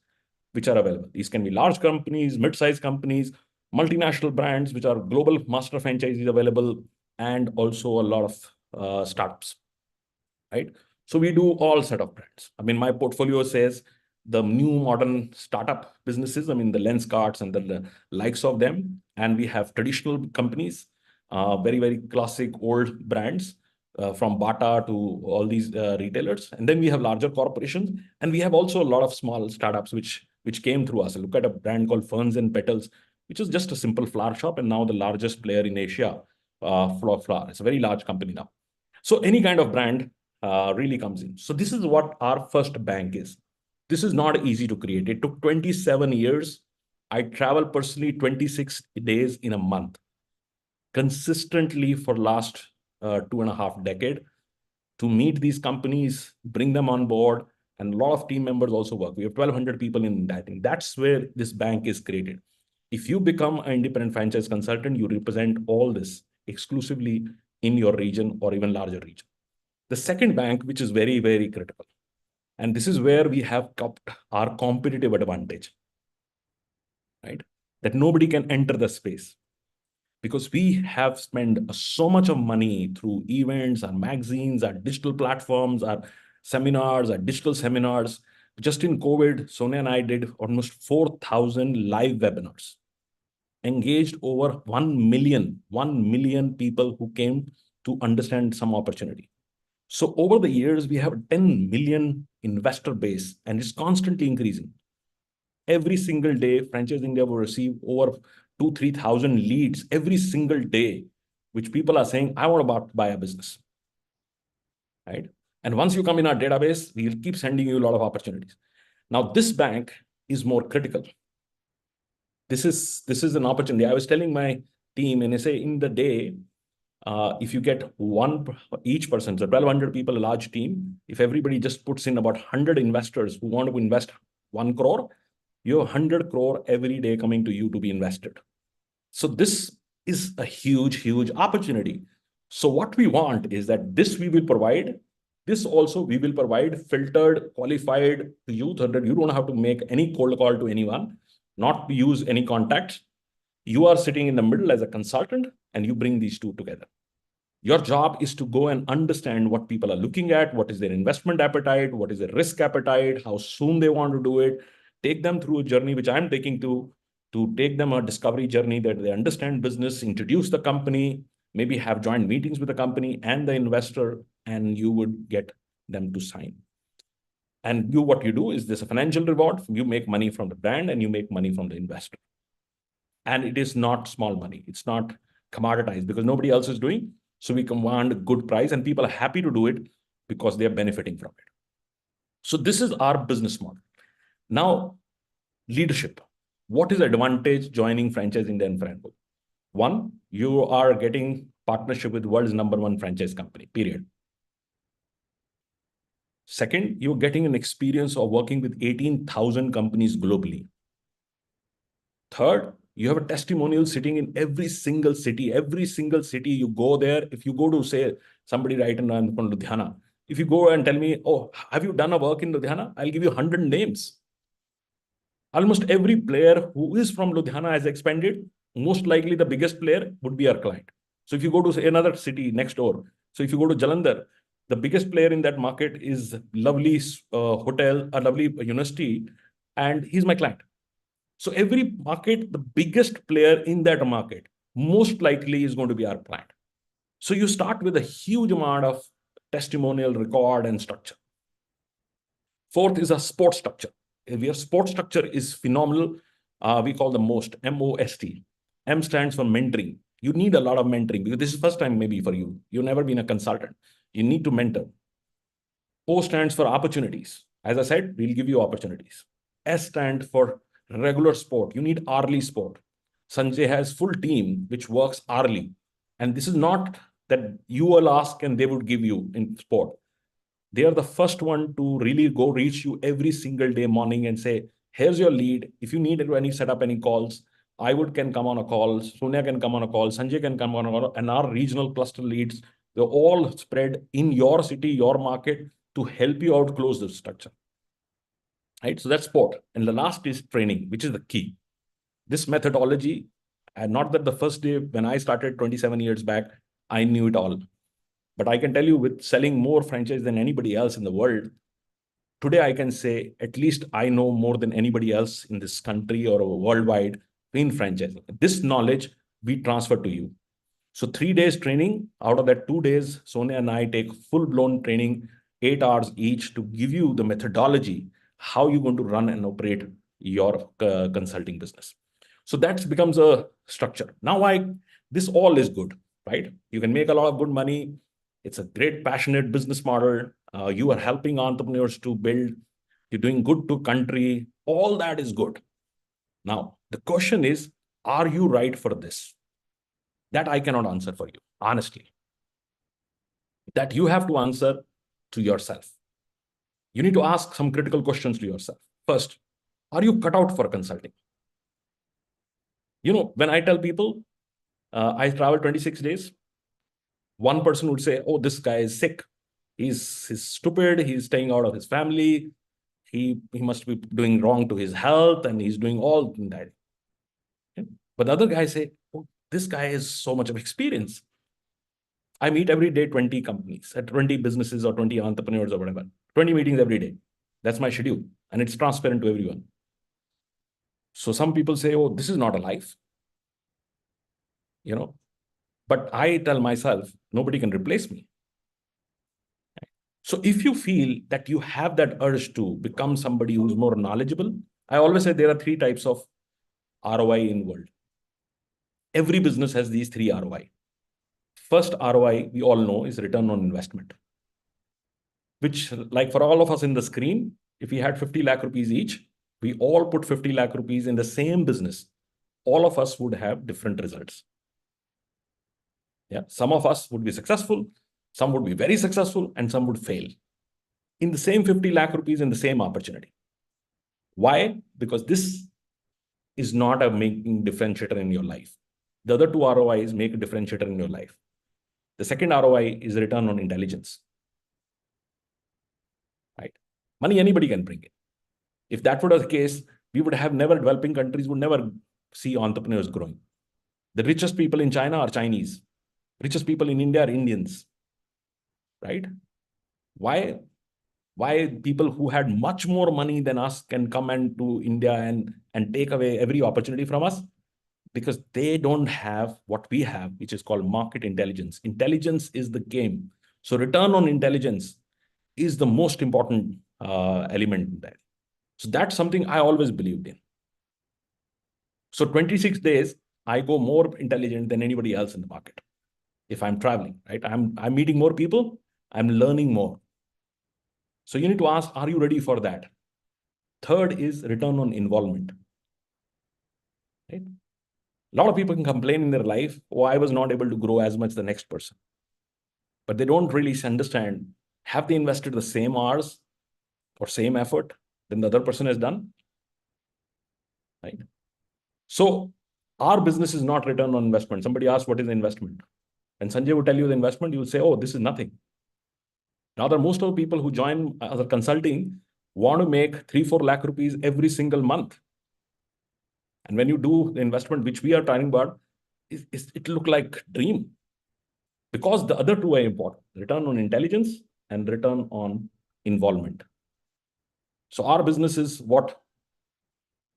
which are available. These can be large companies, mid-sized companies, multinational brands, which are global master franchises available, and also a lot of startups, right? So we do all set of brands. I mean, my portfolio says the new modern startup businesses, I mean, the Lenscarts and the likes of them. And we have traditional companies, very, very classic old brands, from Bata to all these retailers. And then we have larger corporations. And we have also a lot of small startups which came through us. Look at a brand called Ferns and Petals, which is just a simple flower shop and now the largest player in Asia for flower. It's a very large company now. So any kind of brand really comes in. So this is what our first bank is. This is not easy to create. It took 27 years. I travel personally 26 days in a month, consistently for last 2.5 decades, to meet these companies, bring them on board, and a lot of team members also work. We have 1,200 people in that. And that's where this bank is created. If you become an independent franchise consultant, you represent all this exclusively in your region or even larger region. The second bank, which is very, very critical, and this is where we have kept our competitive advantage, right? That nobody can enter the space, because we have spent so much of money through events, our magazines, our digital platforms, our seminars, our digital seminars. Just in COVID, Sonia and I did almost 4,000 live webinars, engaged over 1 million people who came to understand some opportunity. So over the years, we have a 10 million investor base, and it's constantly increasing. Every single day, Franchise India will receive over 2,000-3,000 leads every single day, which people are saying, I want to buy a business, right? And once you come in our database, we'll keep sending you a lot of opportunities. Now, this bank is more critical. This is an opportunity. I was telling my team, and I say, in the day, if you get each person, so 1,200 people, a large team, if everybody just puts in about 100 investors who want to invest 1 crore, you have 100 crore every day coming to you to be invested. So this is a huge, huge opportunity. So what we want is that this we will provide. This also we will provide filtered, qualified to you, so that you don't have to make any cold call to anyone, not use any contacts. You are sitting in the middle as a consultant, and you bring these two together. Your job is to go and understand what people are looking at, what is their investment appetite, what is their risk appetite, how soon they want to do it, take them through a journey, which I'm taking to take them a discovery journey that they understand business, introduce the company, maybe have joint meetings with the company and the investor, and you would get them to sign. And what you do is there's a financial reward. You make money from the brand and you make money from the investor. And it is not small money. It's not commoditized because nobody else is doing. So we command a good price and people are happy to do it because they are benefiting from it. So this is our business model. Now, leadership. What is the advantage joining Franchise India and FIHL? One, you are getting partnership with world's #1 franchise company, period. Second, you're getting an experience of working with 18,000 companies globally. Third, you have a testimonial sitting in every single city. Every single city you go there. If you go to, say, somebody right in Ludhiana, if you go and tell me, oh, have you done a work in Ludhiana? I'll give you 100 names. Almost every player who is from Ludhiana has expanded. Most likely the biggest player would be our client. So if you go to, say, another city next door, so if you go to Jalandhar, the biggest player in that market is lovely hotel, a lovely university, and he's my client. So every market, the biggest player in that market, most likely is going to be our client. So you start with a huge amount of testimonial record and structure. Fourth is a support structure. Your support structure is phenomenal. We call the MOST, M-O-S-T. M stands for mentoring. You need a lot of mentoring because this is first time maybe for you. You've never been a consultant. You need to mentor. O stands for opportunities. As I said, we'll give you opportunities. S stands for regular support. You need hourly support. Sanjay has full team which works hourly. And this is not that you will ask and they would give you in support. They are the first one to really go reach you every single day morning and say, Here's your lead. If you need any set up any calls, I can come on a call, Sonia can come on a call, Sanjay can come on a call, and our regional cluster leads, they're all spread in your city, your market, to help you out close the structure. Right? So that's sport. And the last is training, which is the key. This methodology, and not that the first day when I started 27 years back, I knew it all. But I can tell you, with selling more franchise than anybody else in the world, today I can say at least I know more than anybody else in this country or worldwide in franchising. This knowledge we transfer to you. So 3 days training, out of that 2 days, Sonia and I take full-blown training, 8 hours each, to give you the methodology, how you're going to run and operate your consulting business. So that becomes a structure. Now, this all is good, right? You can make a lot of good money. It's a great, passionate business model. You are helping entrepreneurs to build. You're doing good to country. All that is good. Now, the question is, are you right for this? That I cannot answer for you, honestly. That you have to answer to yourself. You need to ask some critical questions to yourself. First, are you cut out for consulting? You know, when I tell people I travel 26 days, one person would say, oh, this guy is sick. He's stupid. He's staying out of his family. He must be doing wrong to his health, and he's doing all that. Okay? But the other guys say, oh, this guy has so much of experience. I meet every day 20 companies, 20 businesses or 20 entrepreneurs or whatever. 20 meetings every day. That's my schedule. And it's transparent to everyone. So some people say, oh, this is not a life. You know, but I tell myself, nobody can replace me. So if you feel that you have that urge to become somebody who's more knowledgeable, I always say there are 3 types of ROI in the world. Every business has these 3 ROI. First ROI, we all know, is return on investment, which, like for all of us in the screen, if we had 50 lakh rupees each, we all put 50 lakh rupees in the same business, all of us would have different results. Yeah, some of us would be successful, some would be very successful, and some would fail in the same 50 lakh rupees in the same opportunity. Why? Because this is not a making differentiator in your life. The other 2 ROIs make a differentiator in your life. The second ROI is return on intelligence. Right? Money anybody can bring in. If that were the case, we would have developing countries would never see entrepreneurs growing. The richest people in China are Chinese. Richest people in India are Indians. Right? Why people who had much more money than us can come to India and take away every opportunity from us? Because they don't have what we have, which is called market intelligence. Intelligence is the game. So return on intelligence is the most important element in that. So that's something I always believed in. So 26 days, I go more intelligent than anybody else in the market. If I'm traveling, right? I'm meeting more people, I'm learning more. So you need to ask, are you ready for that? Third is return on involvement. Right? A lot of people can complain in their life, oh, I was not able to grow as much as the next person. But they don't really understand, have they invested the same hours or same effort than the other person has done? Right? So our business is not return on investment. Somebody asks, what is the investment? And Sanjay would tell you the investment, you will say, oh, this is nothing. Now, most of the people who join other consulting want to make 3-4 lakh rupees every single month. And when you do the investment, which we are talking about, it look like dream. Because the other 2 are important, return on intelligence and return on involvement. So our business is what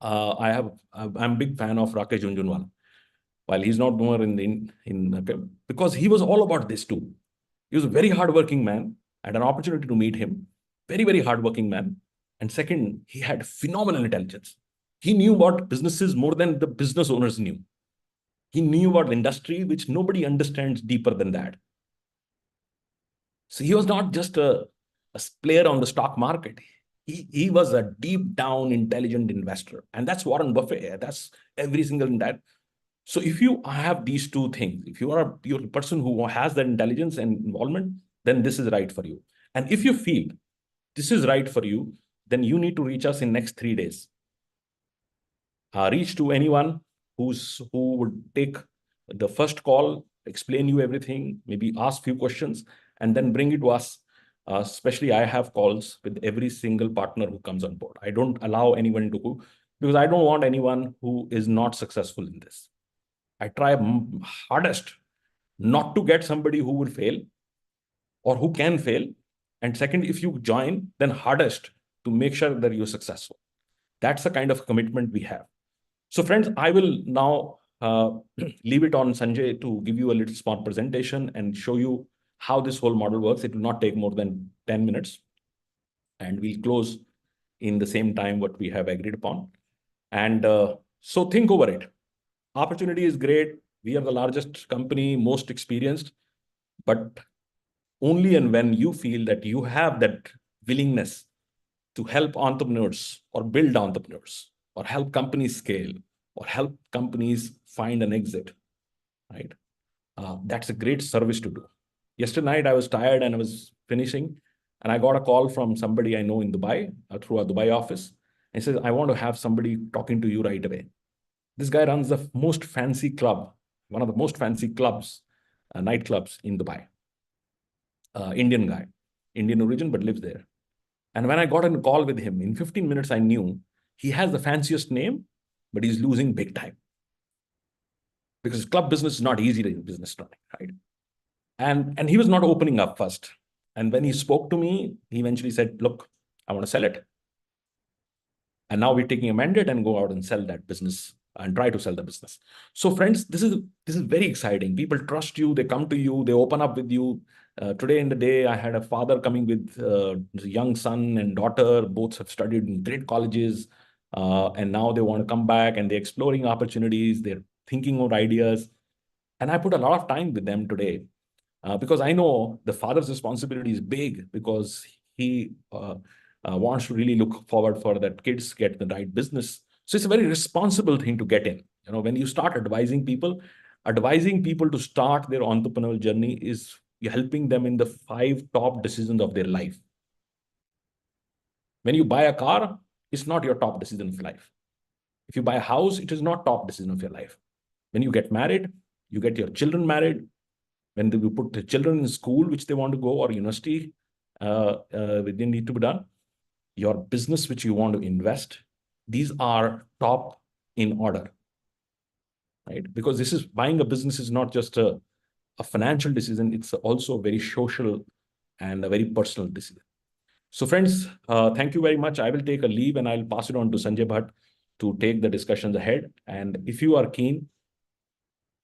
I'm a big fan of Rakesh Jhunjhunwala. While he's not more because he was all about this too. He was a very hardworking man. I had an opportunity to meet him. Very, very hardworking man. And second, he had phenomenal intelligence. He knew about businesses more than the business owners knew. He knew about the industry, which nobody understands deeper than that. So he was not just a player on the stock market. He was a deep down intelligent investor. And that's Warren Buffett. That's every single that. So if you have these 2 things, if you're a person who has that intelligence and involvement, then this is right for you. And if you feel this is right for you, then you need to reach us in next 3 days. reach to anyone who would take the first call, explain you everything, maybe ask few questions, and then bring it to us. Especially, I have calls with every single partner who comes on board. I don't allow anyone to, because I don't want anyone who is not successful in this. I try hardest not to get somebody who will fail or who can fail. And second, if you join, then hardest to make sure that you're successful. That's the kind of commitment we have. So friends, I will now leave it on Sanjay to give you a little small presentation and show you how this whole model works. It will not take more than 10 minutes. And we'll close in the same time what we have agreed upon. And so think over it. Opportunity is great. We are the largest company, most experienced, but only and when you feel that you have that willingness to help entrepreneurs or build entrepreneurs or help companies scale or help companies find an exit, right? That's a great service to do. Yesterday night, I was tired and I was finishing, and I got a call from somebody I know in Dubai, through a Dubai office. And he says, I want to have somebody talking to you right away. This guy runs the most fancy club, one of the most fancy clubs, nightclubs in Dubai. Indian guy, Indian origin, but lives there. And when I got on a call with him, in 15 minutes, I knew he has the fanciest name, but he's losing big time. Because club business is not easy to business running, right? And he was not opening up first. And when he spoke to me, he eventually said, look, I want to sell it. And now we're taking a mandate and go out and sell that business and try to sell the business. So friends, this is very exciting. People trust you, they come to you, they open up with you. Today in the day, I had a father coming with a young son and daughter. Both have studied in great colleges. And now they want to come back and they're exploring opportunities. They're thinking of ideas. And I put a lot of time with them today because I know the father's responsibility is big because he wants to really look forward for that kids get the right business. So it's a very responsible thing to get in. You know, when you start advising people to start their entrepreneurial journey is helping them in the 5 top decisions of their life. When you buy a car, it's not your top decision of life. If you buy a house, it is not top decision of your life. When you get married, you get your children married. When you put the children in school, which they want to go, or university, they need to be done. Your business, which you want to invest, these are top in order, right? Because this is buying a business is not just a financial decision, it's also a very social and a very personal decision. So friends, thank you very much. I will take a leave and I'll pass it on to Sanjay Bhatt to take the discussions ahead. And if you are keen,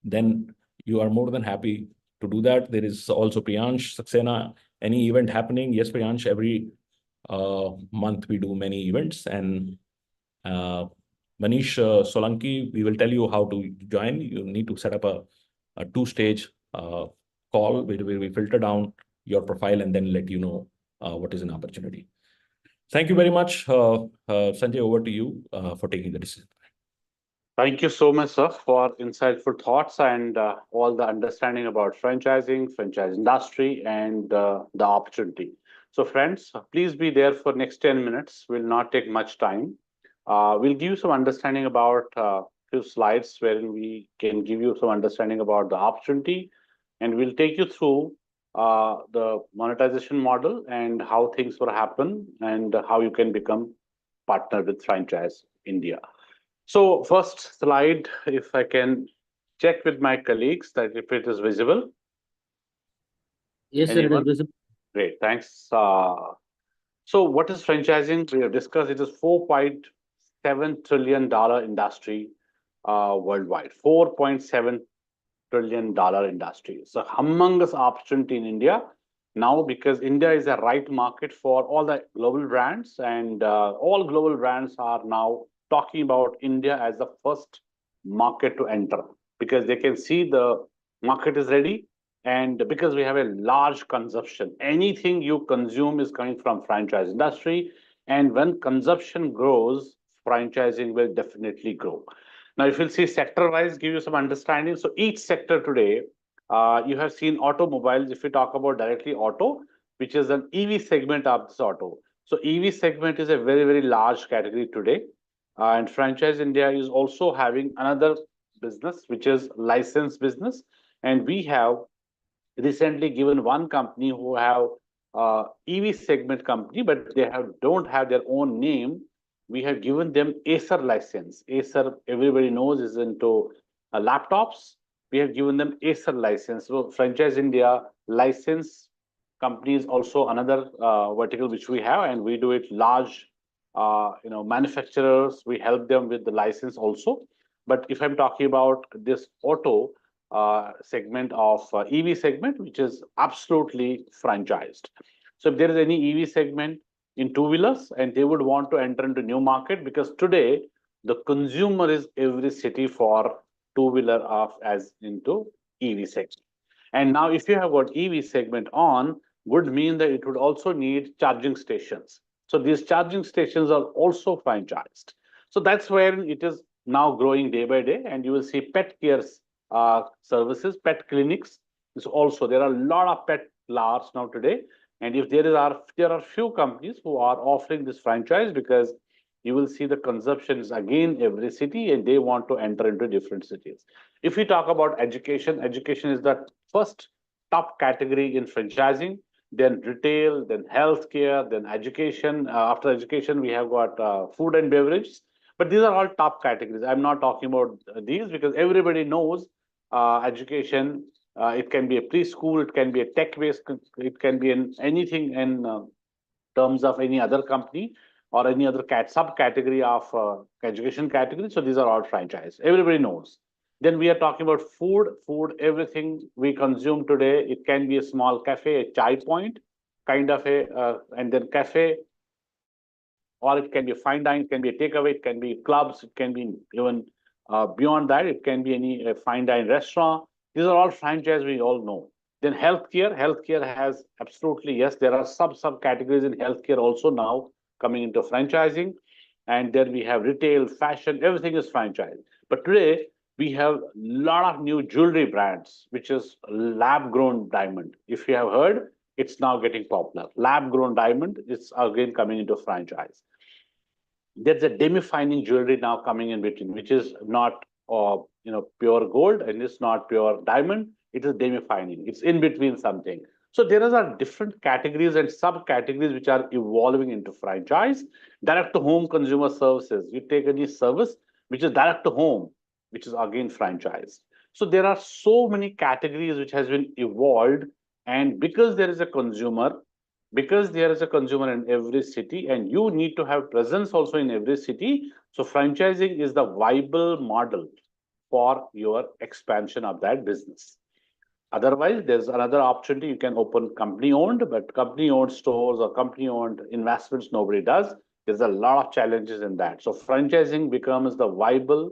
then you are more than happy to do that. There is also Priyansh Saxena, any event happening. Yes, Priyansh, every month we do many events. And Manish Solanki, we will tell you how to join. You need to set up a 2-stage call where we filter down your profile and then let you know what is an opportunity. Thank you very much. Sanjay, over to you for taking the decision. Thank you so much, sir, for insightful thoughts and all the understanding about franchising, franchise industry, and the opportunity. So friends, please be there for next 10 minutes. Will not take much time. We'll give you some understanding about few slides wherein we can give you some understanding about the opportunity, and we'll take you through the monetization model and how things will happen and how you can become partner with Franchise India. So first slide, if I can check with my colleagues that if it is visible. Yes, sir, it is Anyone? visible. Great, thanks. So what is franchising? We have discussed it is $4.7 trillion industry worldwide. $4.7 trillion industry. It's a humongous opportunity in India now because India is a right market for all the global brands, and all global brands are now talking about India as the first market to enter because they can see the market is ready, and because we have a large consumption. Anything you consume is coming from franchise industry, and when consumption grows, franchising will definitely grow. Now, if you'll see sector-wise, give you some understanding. So each sector today, you have seen automobiles. If we talk about directly auto, which is an EV segment of this auto. So EV segment is a very, very large category today. And Franchise India is also having another business, which is license business. And we have recently given one company who have EV segment company, but they don't have their own name. We have given them Acer license. Acer, everybody knows, is into laptops. We have given them Acer license. So Franchise India license company is also another vertical which we have, and we do it large, manufacturers. We help them with the license also. But if I'm talking about this auto segment of EV segment, which is absolutely franchised. So if there is any EV segment in two-wheelers and they would want to enter into new market, because today the consumer is every city for two-wheeler of as into EV segment. And now if you have got EV segment on, would mean that it would also need charging stations. So these charging stations are also franchised. So that's where it is now growing day by day, and you will see pet care services, pet clinics. Is also, there are a lot of pet lovers now today, and if there are few companies who are offering this franchise, because you will see the consumptions again every city, and they want to enter into different cities. If we talk about education, education is the first top category in franchising, then retail, then healthcare, then education. After education, we have got food and beverages. But these are all top categories. I'm not talking about these because everybody knows education. It can be a preschool, it can be a tech-based, it can be in anything in terms of any other company or any other subcategory of education category. So these are all franchise. Everybody knows. Then we are talking about food. Food, everything we consume today. It can be a small cafe, a chai point, kind of and then cafe, or it can be a fine dining, it can be a takeaway, it can be clubs, it can be even beyond that, it can be any fine dining restaurant. These are all franchise we all know. Then healthcare, healthcare has absolutely, yes, there are subcategories in healthcare also now coming into franchising. And then we have retail, fashion, everything is franchise. But today we have a lot of new jewelry brands, which is lab grown diamond. If you have heard, it's now getting popular. Lab grown diamond is again coming into franchise. There's a demi-fine jewelry now coming in between, which is not pure gold and it's not pure diamond. It is demi-fine. It's in between something. So there are different categories and subcategories which are evolving into franchise. Direct to home consumer services. You take any service which is direct to home, which is again franchise. So there are so many categories which has been evolved, and because there is a consumer, because there is a consumer in every city and you need to have presence also in every city. So franchising is the viable model for your expansion of that business. Otherwise, there's another opportunity. You can open company owned, but company owned stores or company owned investments, nobody does. There's a lot of challenges in that. So franchising becomes the viable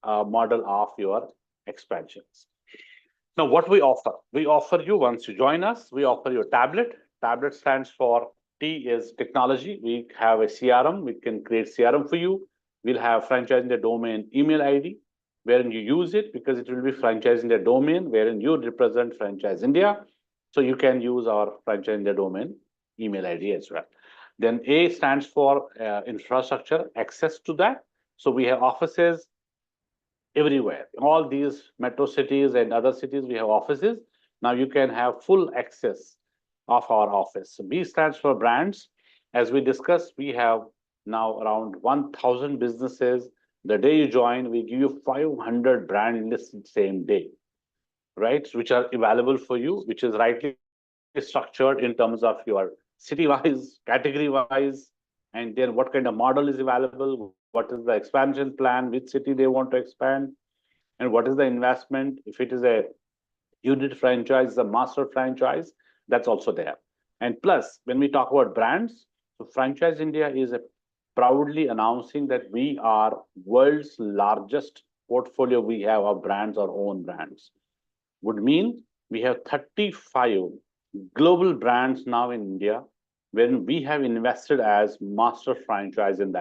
model of your expansions. Now, what we offer you once you join us, we offer you a tablet. Tablet stands for T is technology. We have a CRM. We can create CRM for you. We'll have franchising the domain email ID, wherein you use it because it will be franchising the domain, wherein you represent Franchise India. So you can use our franchising the domain email ID as well. Then A stands for infrastructure, access to that. So we have offices everywhere. In all these metro cities and other cities, we have offices. Now you can have full access of our office. So B stands for brands. As we discussed, we have now around 1,000 businesses. The day you join, we give you 500 brand lists same day, right? Which are available for you, which is rightly structured in terms of your city-wise, category-wise, and then what kind of model is available, what is the expansion plan, which city they want to expand, and what is the investment. If it is a unit franchise, a master franchise, that's also there. And plus, when we talk about brands, so Franchise India is proudly announcing that we are world's largest portfolio we have of brands, our own brands. Would mean we have 35 global brands now in India, when we have invested as master franchise in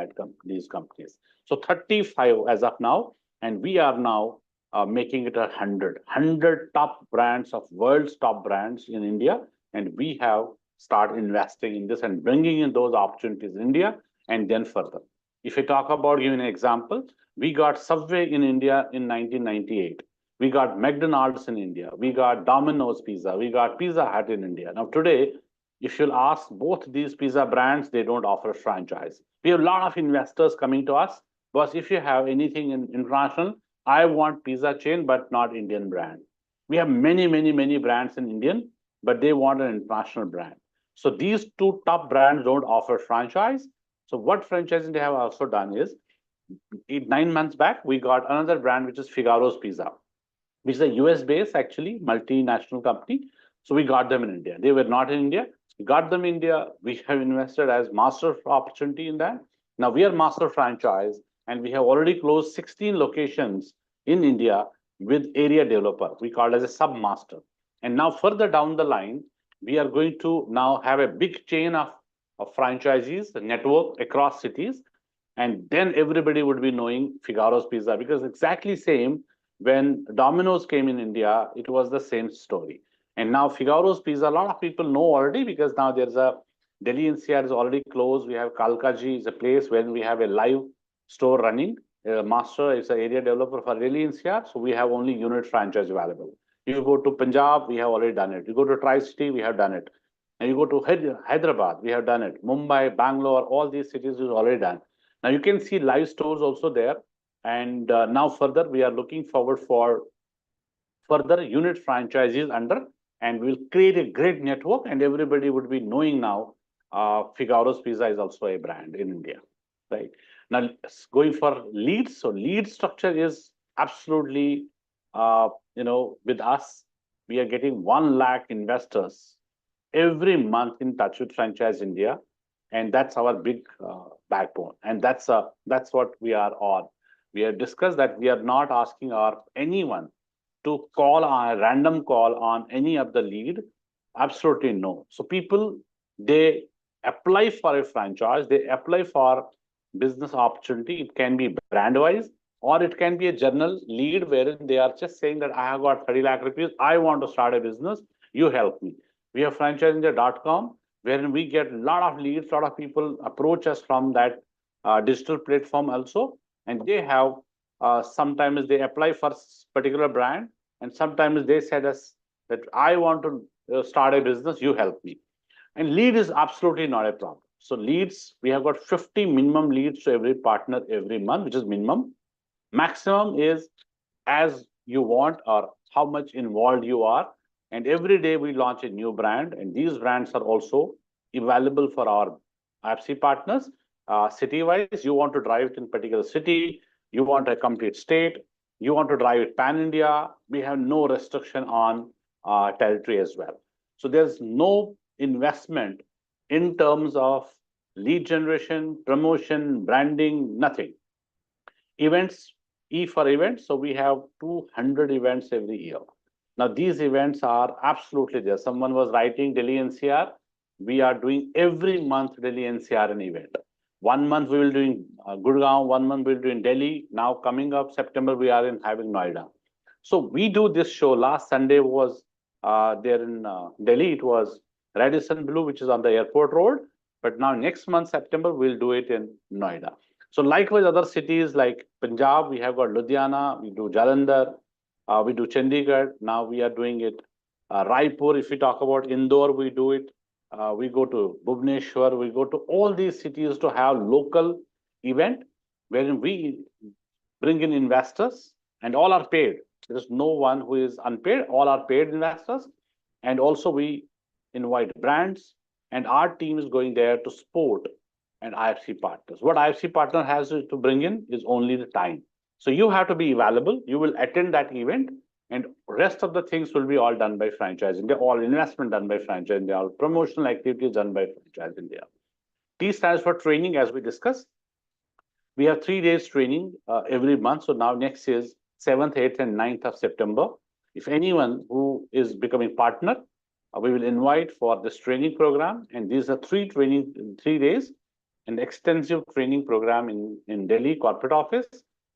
these companies. So 35 as of now, and we are now making it 100 top brands of world's top brands in India, and we have started investing in this and bringing in those opportunities in India and then further. If I talk about giving an example, we got Subway in India in 1998. We got McDonald's in India. We got Domino's Pizza. We got Pizza Hut in India. Now today, if you'll ask both these pizza brands, they don't offer franchise. We have a lot of investors coming to us, but if you have anything in international, I want pizza chain, but not Indian brand. We have many brands in Indian, but they want an international brand. So these two top brands don't offer franchise. So what franchising they have also done is, 9 months back, we got another brand, which is Figaro's Pizza, which is a US-based, actually, multinational company. So we got them in India. They were not in India. We got them in India. We have invested as master opportunity in that. Now we are master franchise, and we have already closed 16 locations in India with area developer. We call it as a sub-master. And now further down the line, we are going to now have a big chain of franchisees, the network across cities. And then everybody would be knowing Figaro's Pizza, because exactly same when Domino's came in India, it was the same story. And now Figaro's Pizza, a lot of people know already, because now there's a Delhi NCR is already closed. We have Kalkaji is a place where we have a live store running. Master is an area developer for Delhi NCR, so we have only unit franchise available. If you go to Punjab, we have already done it. You go to Tri-City, we have done it. And you go to Hyderabad, we have done it. Mumbai, Bangalore, all these cities is already done. Now you can see live stores also there. And now further, we are looking forward for further unit franchises under, and we'll create a great network, and everybody would be knowing now Figaro's Pizza is also a brand in India, right? Now going for leads. So lead structure is absolutely, with us, we are getting 1 lakh investors every month in touch with Franchise India. And that's our big backbone. And that's what we are on. We have discussed that we are not asking anyone to call on a random call on any of the lead. Absolutely no. So people, they apply for a franchise, they apply for business opportunity. It can be brand wise, or it can be a general lead wherein they are just saying that I have got 30 lakh rupees, I want to start a business, you help me. We have franchiseindia.com, wherein we get a lot of leads, a lot of people approach us from that digital platform also. And they have, sometimes they apply for particular brand, and sometimes they said us that I want to start a business, you help me. And lead is absolutely not a problem. So leads, we have got 50 minimum leads to every partner every month, which is minimum. Maximum is as you want or how much involved you are. And every day we launch a new brand, and these brands are also available for our IFC partners. City-wise, you want to drive it in particular city, you want a complete state, you want to drive it pan-India, we have no restriction on territory as well. So there's no investment in terms of lead generation, promotion, branding, nothing. Events, E for events, so we have 200 events every year. Now these events are absolutely there. Someone was writing Delhi NCR, we are doing every month Delhi NCR an event. 1 month we will doing Gurgaon, 1 month we will doing Delhi. Now coming up September, we are having Noida. So we do this show. Last Sunday was there in Delhi. It was Radisson Blue, which is on the airport road. But now next month, September, we'll do it in Noida. So likewise, other cities like Punjab, we have got Ludhiana, we do Jalandhar, we do Chandigarh. Now we are doing it. Raipur, if we talk about Indore, we do it. We go to Bhubaneswar, we go to all these cities to have local event wherein we bring in investors, and all are paid. There is no one who is unpaid, all are paid investors. And also we invite brands, and our team is going there to support and IFC partners. What IFC partner has to bring in is only the time. So you have to be available, you will attend that event, and rest of the things will be all done by Franchise India, all investment done by Franchise India, all promotional activities done by Franchise India. T stands for training, as we discussed. We have 3 days training every month. So now next is 7th, 8th, and 9th of September. If anyone who is becoming partner, we will invite for this training program. And these are 3 days, an extensive training program in Delhi corporate office,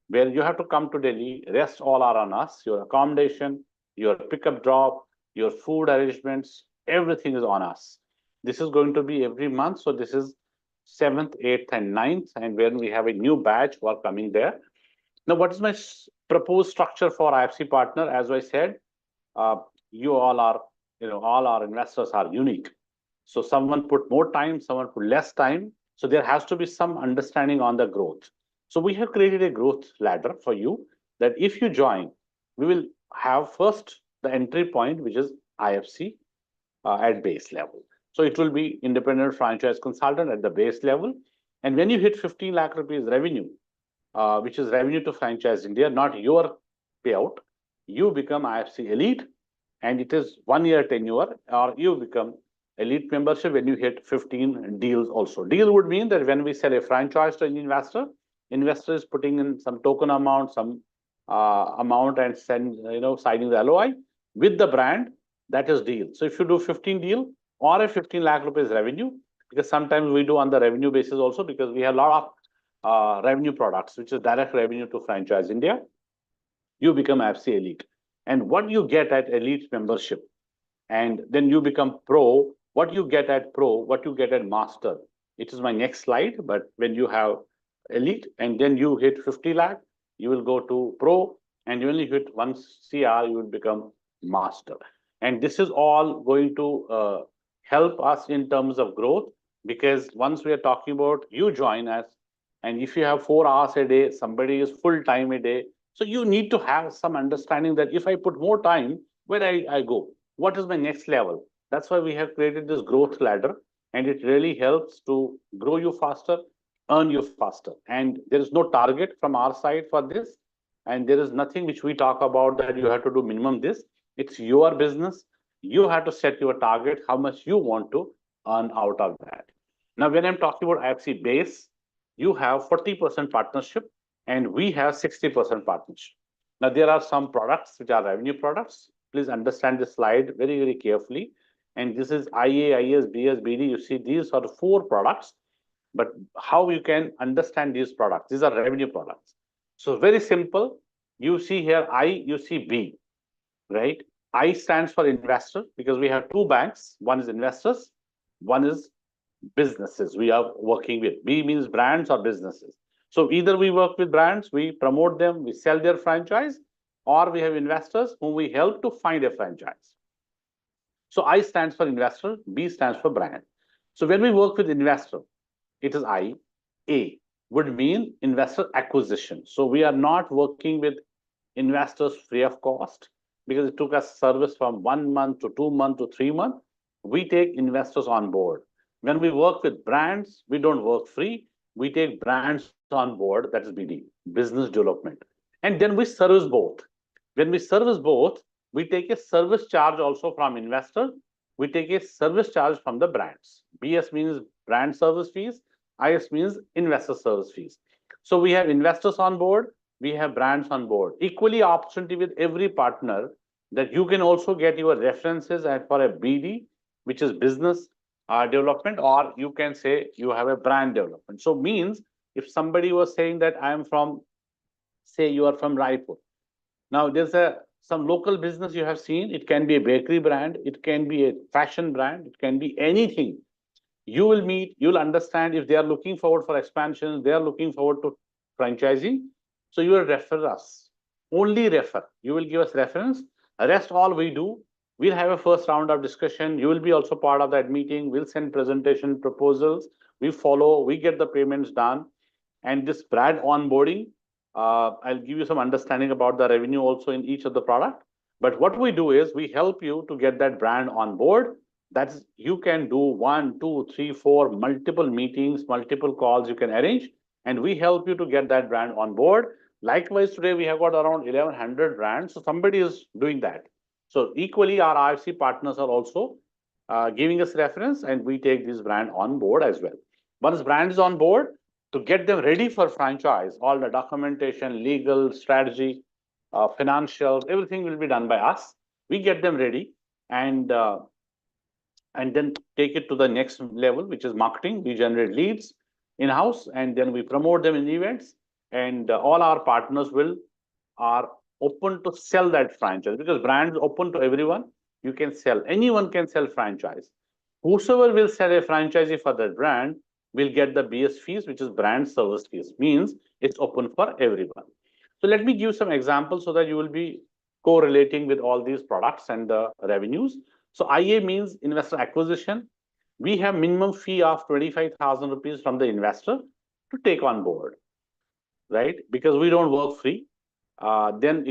where you have to come to Delhi. Rest all are on us. Your accommodation, your pickup drop, your food arrangements, everything is on us. This is going to be every month. So this is 7th, 8th, and 9th, and when we have a new batch who are coming there. Now, what is my proposed structure for IFC partner? As I said, you all are, all our investors are unique. So someone put more time, someone put less time. So there has to be some understanding on the growth. So we have created a growth ladder for you that if you join, we will have first the entry point, which is IFC at base level. So it will be independent franchise consultant at the base level. And when you hit 15 lakh rupees revenue, which is revenue to franchise India, not your payout, you become IFC elite, and it is 1 year tenure, or you become elite membership when you hit 15 deals also. Deal would mean that when we sell a franchise to an investor, investor is putting in some token amount, some amount, and signing the LOI with the brand. That is deal. So if you do 15 deal or a 15 lakh rupees revenue, because sometimes we do on the revenue basis also, because we have a lot of revenue products, which is direct revenue to franchise India, you become IFC elite. And what you get at elite membership, and then you become pro, what you get at pro, what you get at master. It is my next slide, but when you have elite and then you hit 50 lakh, you will go to pro, and when you hit 1 CR, you will become master. And this is all going to help us in terms of growth, because once we are talking about you join us, and if you have 4 hours a day, somebody is full time a day. So you need to have some understanding that if I put more time, where I go, what is my next level? That's why we have created this growth ladder, and it really helps to grow you faster, earn you faster. And there is no target from our side for this. And there is nothing which we talk about that you have to do minimum this. It's your business. You have to set your target, how much you want to earn out of that. Now, when I'm talking about IFC base, you have 40% partnership and we have 60% partnership. Now, there are some products which are revenue products. Please understand this slide very, very carefully. And this is IA, IS, BS, BD. You see, these are the 4 products. But how you can understand these products? These are revenue products. So very simple. You see here I, you see B, right? I stands for investor, because we have 2 banks. One is investors, one is businesses we are working with. B means brands or businesses. So either we work with brands, we promote them, we sell their franchise, or we have investors whom we help to find a franchise. So I stands for investor, B stands for brand. So when we work with investor, it is I. A would mean investor acquisition. So we are not working with investors free of cost, because it took us service from 1 month to 2 months to 3 months. We take investors on board. When we work with brands, we don't work free. We take brands on board, that is BD, business development. And then we service both. When we service both, we take a service charge also from investor. We take a service charge from the brands. BS means brand service fees. IS means investor service fees. So we have investors on board. We have brands on board. Equally opportunity with every partner that you can also get your references for a BD, which is business development, or you can say you have a brand development. So means if somebody was saying that I am from, say you are from Raipur. Now there's some local business you have seen. It can be a bakery brand. It can be a fashion brand. It can be anything. You will meet, you'll understand if they are looking forward for expansion, they are looking forward to franchising. So you will refer us, only refer. You will give us reference. Rest all we do. We'll have a first round of discussion. You will be also part of that meeting. We'll send presentation proposals. We follow, we get the payments done. And this brand onboarding, I'll give you some understanding about the revenue also in each of the product. But what we do is we help you to get that brand on board. That's, you can do 1, 2, 3, 4, multiple meetings, multiple calls you can arrange, and we help you to get that brand on board. Likewise, today we have got around 1100 brands. So somebody is doing that. So equally, our IFC partners are also giving us reference, and we take this brand on board as well. Once brand is on board, to get them ready for franchise, all the documentation, legal, strategy, financials, everything will be done by us. We get them ready, and then take it to the next level, which is marketing. We generate leads in-house, and then we promote them in events, and all our partners are open to sell that franchise, because brand is open to everyone. You can sell, anyone can sell franchise. Whosoever will sell a franchisee for that brand will get the BS fees, which is brand service fees, means it's open for everyone. So let me give some examples so that you will be correlating with all these products and the revenues. So IA means investor acquisition. We have minimum fee of 25,000 rupees from the investor to take on board, right? Because we don't work free. Then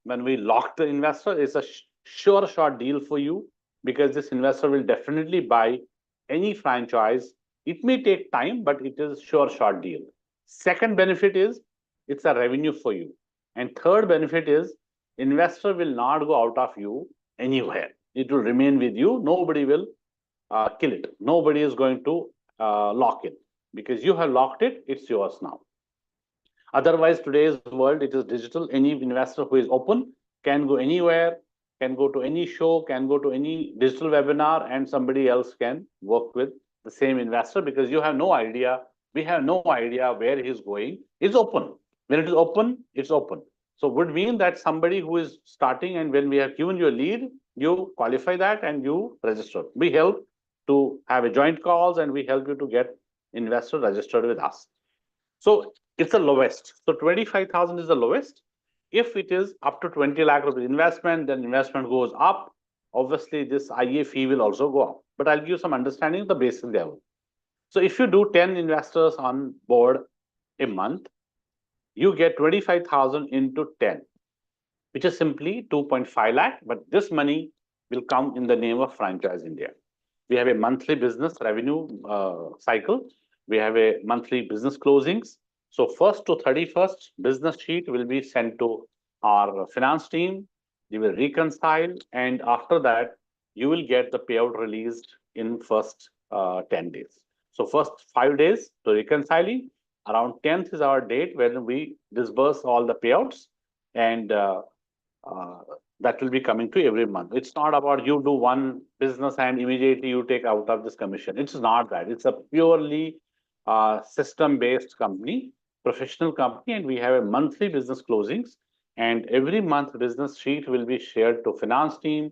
when we lock the investor, it's a sure shot deal for you, because this investor will definitely buy any franchise. It may take time, but it is sure shot deal. Second benefit is it's a revenue for you. And third benefit is investor will not go out of you anywhere. It will remain with you. Nobody will kill it. Nobody is going to lock it, because you have locked it. It's yours now. Otherwise, today's world, it is digital. Any investor who is open can go anywhere, can go to any show, can go to any digital webinar, and somebody else can work with the same investor, because you have no idea. We have no idea where he's going. It's open. When it is open, it's open. So would mean that somebody who is starting, and when we have given you a lead, you qualify that and you register. We help to have a joint calls, and we help you to get investor registered with us. So it's the lowest. So 25,000 is the lowest. If it is up to 20 lakh rupees investment, then investment goes up. Obviously, this IA fee will also go up. But I'll give you some understanding of the basic level. So if you do 10 investors on board a month, you get 25,000 into 10, which is simply 2.5 lakh. But this money will come in the name of Franchise India. We have a monthly business revenue cycle. We have a monthly business closings. So 1st to 31st business sheet will be sent to our finance team. They will reconcile, and after that, you will get the payout released in first 10 days. So first 5 days to reconciling. Around 10th is our date when we disburse all the payouts, and that will be coming to every month. It's not about you do one business and immediately you take out of this commission. It's not that. It's a purely system-based company, professional company, and we have a monthly business closings. And every month business sheet will be shared to finance team.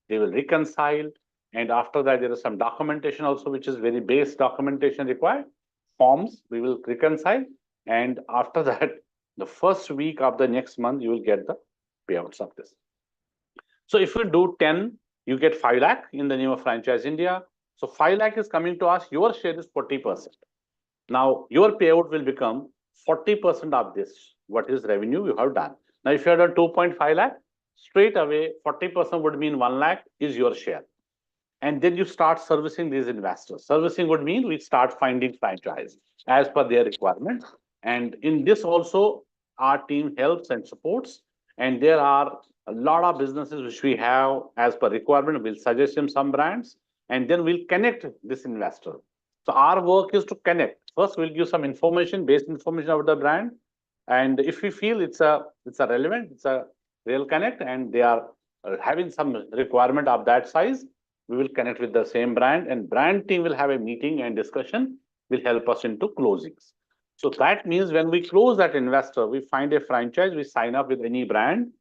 They will reconcile. And after that, there is some documentation also, which is very base documentation required. Forms, we will reconcile. And after that, the first week of the next month, you will get the payouts of this. So if you do 10, you get 5 lakh in the name of Franchise India. So 5 lakh is coming to us. Your share is 40%. Now, your payout will become 40% of this, what is revenue you have done. Now, if you have done 2.5 lakh, straight away, 40% would mean 1 lakh is your share. And then you start servicing these investors. Servicing would mean we start finding franchise as per their requirements. And in this also, our team helps and supports. And there are a lot of businesses which we have as per requirement. We'll suggest him some brands, and then we'll connect this investor. So our work is to connect. First, we'll give some information, basic information about the brand. And if we feel it's a relevant, it's a real connect, and they are having some requirement of that size, we will connect with the same brand, and brand team will have a meeting and discussion, will help us into closings. So that means when we close that investor, we find a franchise, we sign up with any brand,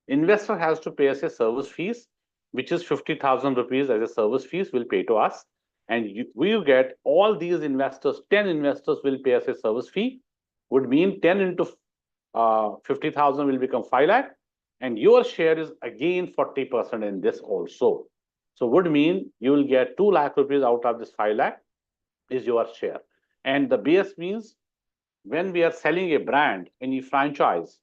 investor has to pay us a service fees, which is 50,000 rupees as a service fees will pay to us. And we get all these investors, 10 investors will pay us a service fee, would mean 10 into 50,000 will become 5 lakh. And your share is again 40% in this also. So would mean you will get 2 lakh rupees out of this 5 lakh is your share. And the BS means when we are selling a brand, any franchise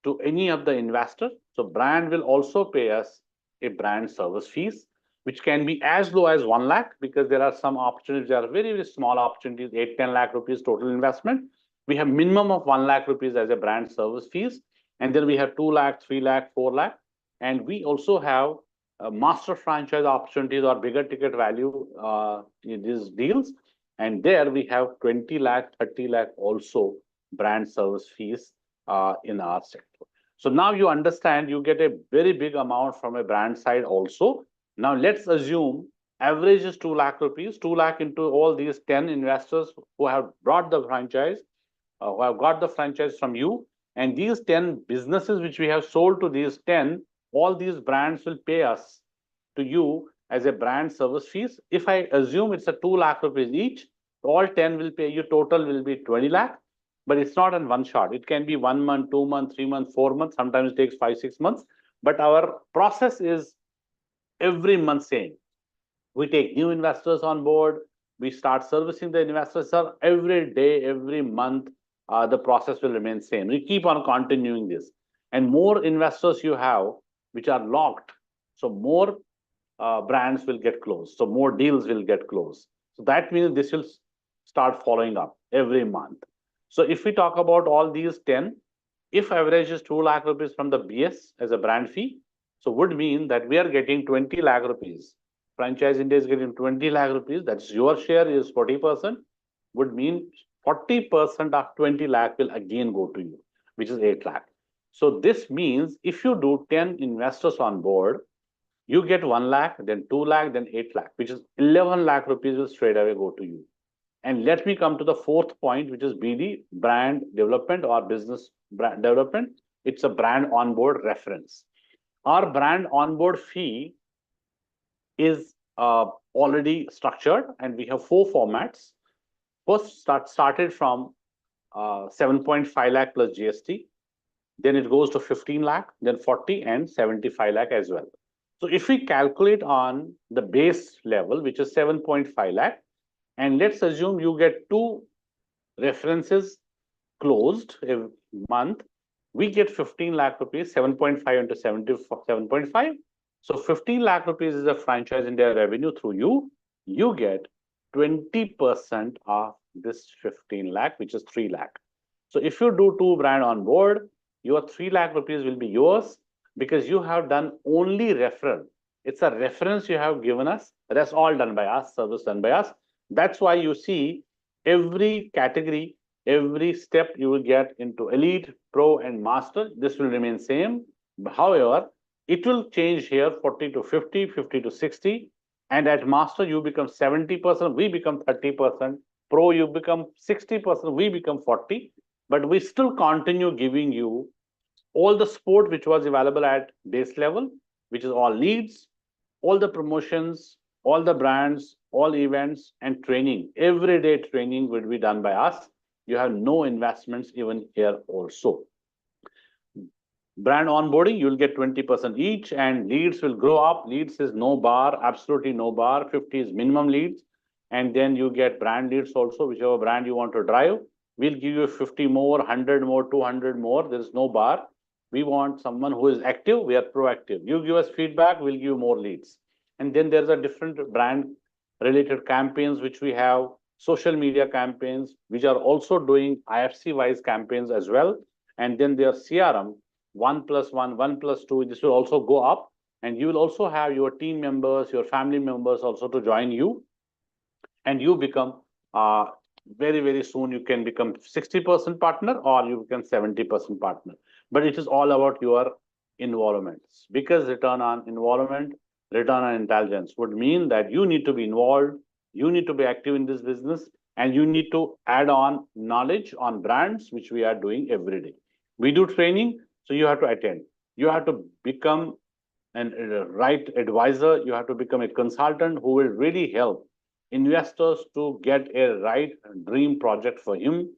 to any of the investor, so brand will also pay us a brand service fees, which can be as low as 1 lakh, because there are some opportunities, there are very, very small opportunities, 8-10 lakh rupees total investment. We have minimum of 1 lakh rupees as a brand service fees. And then we have 2 lakh, 3 lakh, 4 lakh. And we also have master franchise opportunities or bigger ticket value in these deals. And there we have 20 lakh, 30 lakh also brand service fees in our sector. So now you understand, you get a very big amount from a brand side also. Now let's assume average is 2 lakh rupees, 2 lakh into all these 10 investors who have brought the franchise, who have got the franchise from you. And these 10 businesses which we have sold to these 10, all these brands will pay us to you as a brand service fees. If I assume it's a 2 lakh rupees each, all 10 will pay you, total will be 20 lakh, but it's not in one shot. It can be 1 month, 2 months, 3 months, 4 months, sometimes it takes 5, 6 months. But our process is every month same. We take new investors on board. We start servicing the investors. Sir, every day, every month, the process will remain same. We keep on continuing this. And more investors you have, which are locked, so more brands will get closed. So more deals will get closed. So that means this will start following up every month. So if we talk about all these 10, if average is 2 lakh rupees from the BS as a brand fee, so would mean that we are getting 20 lakh rupees. Franchise India is getting 20 lakh rupees. That's your share is 40%. Would mean 40% of 20 lakh will again go to you, which is 8 lakh. So this means if you do 10 investors on board, you get 1 lakh, then 2 lakh, then 8 lakh, which is 11 lakh rupees will straight away go to you. And let me come to the fourth point, which is BD, brand development or business brand development. It's a brand onboard reference. Our brand onboard fee is already structured, and we have 4 formats. First, started from 7.5 lakh plus GST. Then it goes to 15 lakh, then 40 and 75 lakh as well. So if we calculate on the base level, which is 7.5 lakh, and let's assume you get 2 references closed a month, we get 15 lakh rupees, 7.5 into 7.5. So 15 lakh rupees is a Franchise India revenue through you. You get 20% of this 15 lakh, which is 3 lakh. So if you do 2 brand on board, your 3 lakh rupees will be yours because you have done only referral. It's a reference you have given us. That's all done by us, service done by us. That's why you see every category, every step you will get into elite, pro, and master. This will remain same. However, it will change here 40 to 50, 50 to 60. And at master, you become 70%, we become 30%. Pro, you become 60%, we become 40. But we still continue giving you all the support which was available at base level, which is all leads, all the promotions, all the brands, all events, and training. Everyday training will be done by us. You have no investments even here also. Brand onboarding, you'll get 20% each, and leads will grow up. Leads is no bar, absolutely no bar. 50 is minimum leads. And then you get brand leads also, whichever brand you want to drive. We'll give you 50 more, 100 more, 200 more. There is no bar. We want someone who is active. We are proactive. You give us feedback, we'll give you more leads. And then there's a different brand related campaigns, which we have social media campaigns, which are also doing IFC wise campaigns as well. And then their CRM, 1+1, 1+2, this will also go up. And you will also have your team members, your family members also to join you. And you become very, very soon, you can become 60% partner or you become 70% partner. But it is all about your involvements, because return on involvement, return on intelligence would mean that you need to be involved, you need to be active in this business, and you need to add on knowledge on brands, which we are doing every day. We do training, so you have to attend. You have to become a right advisor. You have to become a consultant who will really help investors to get a right dream project for him.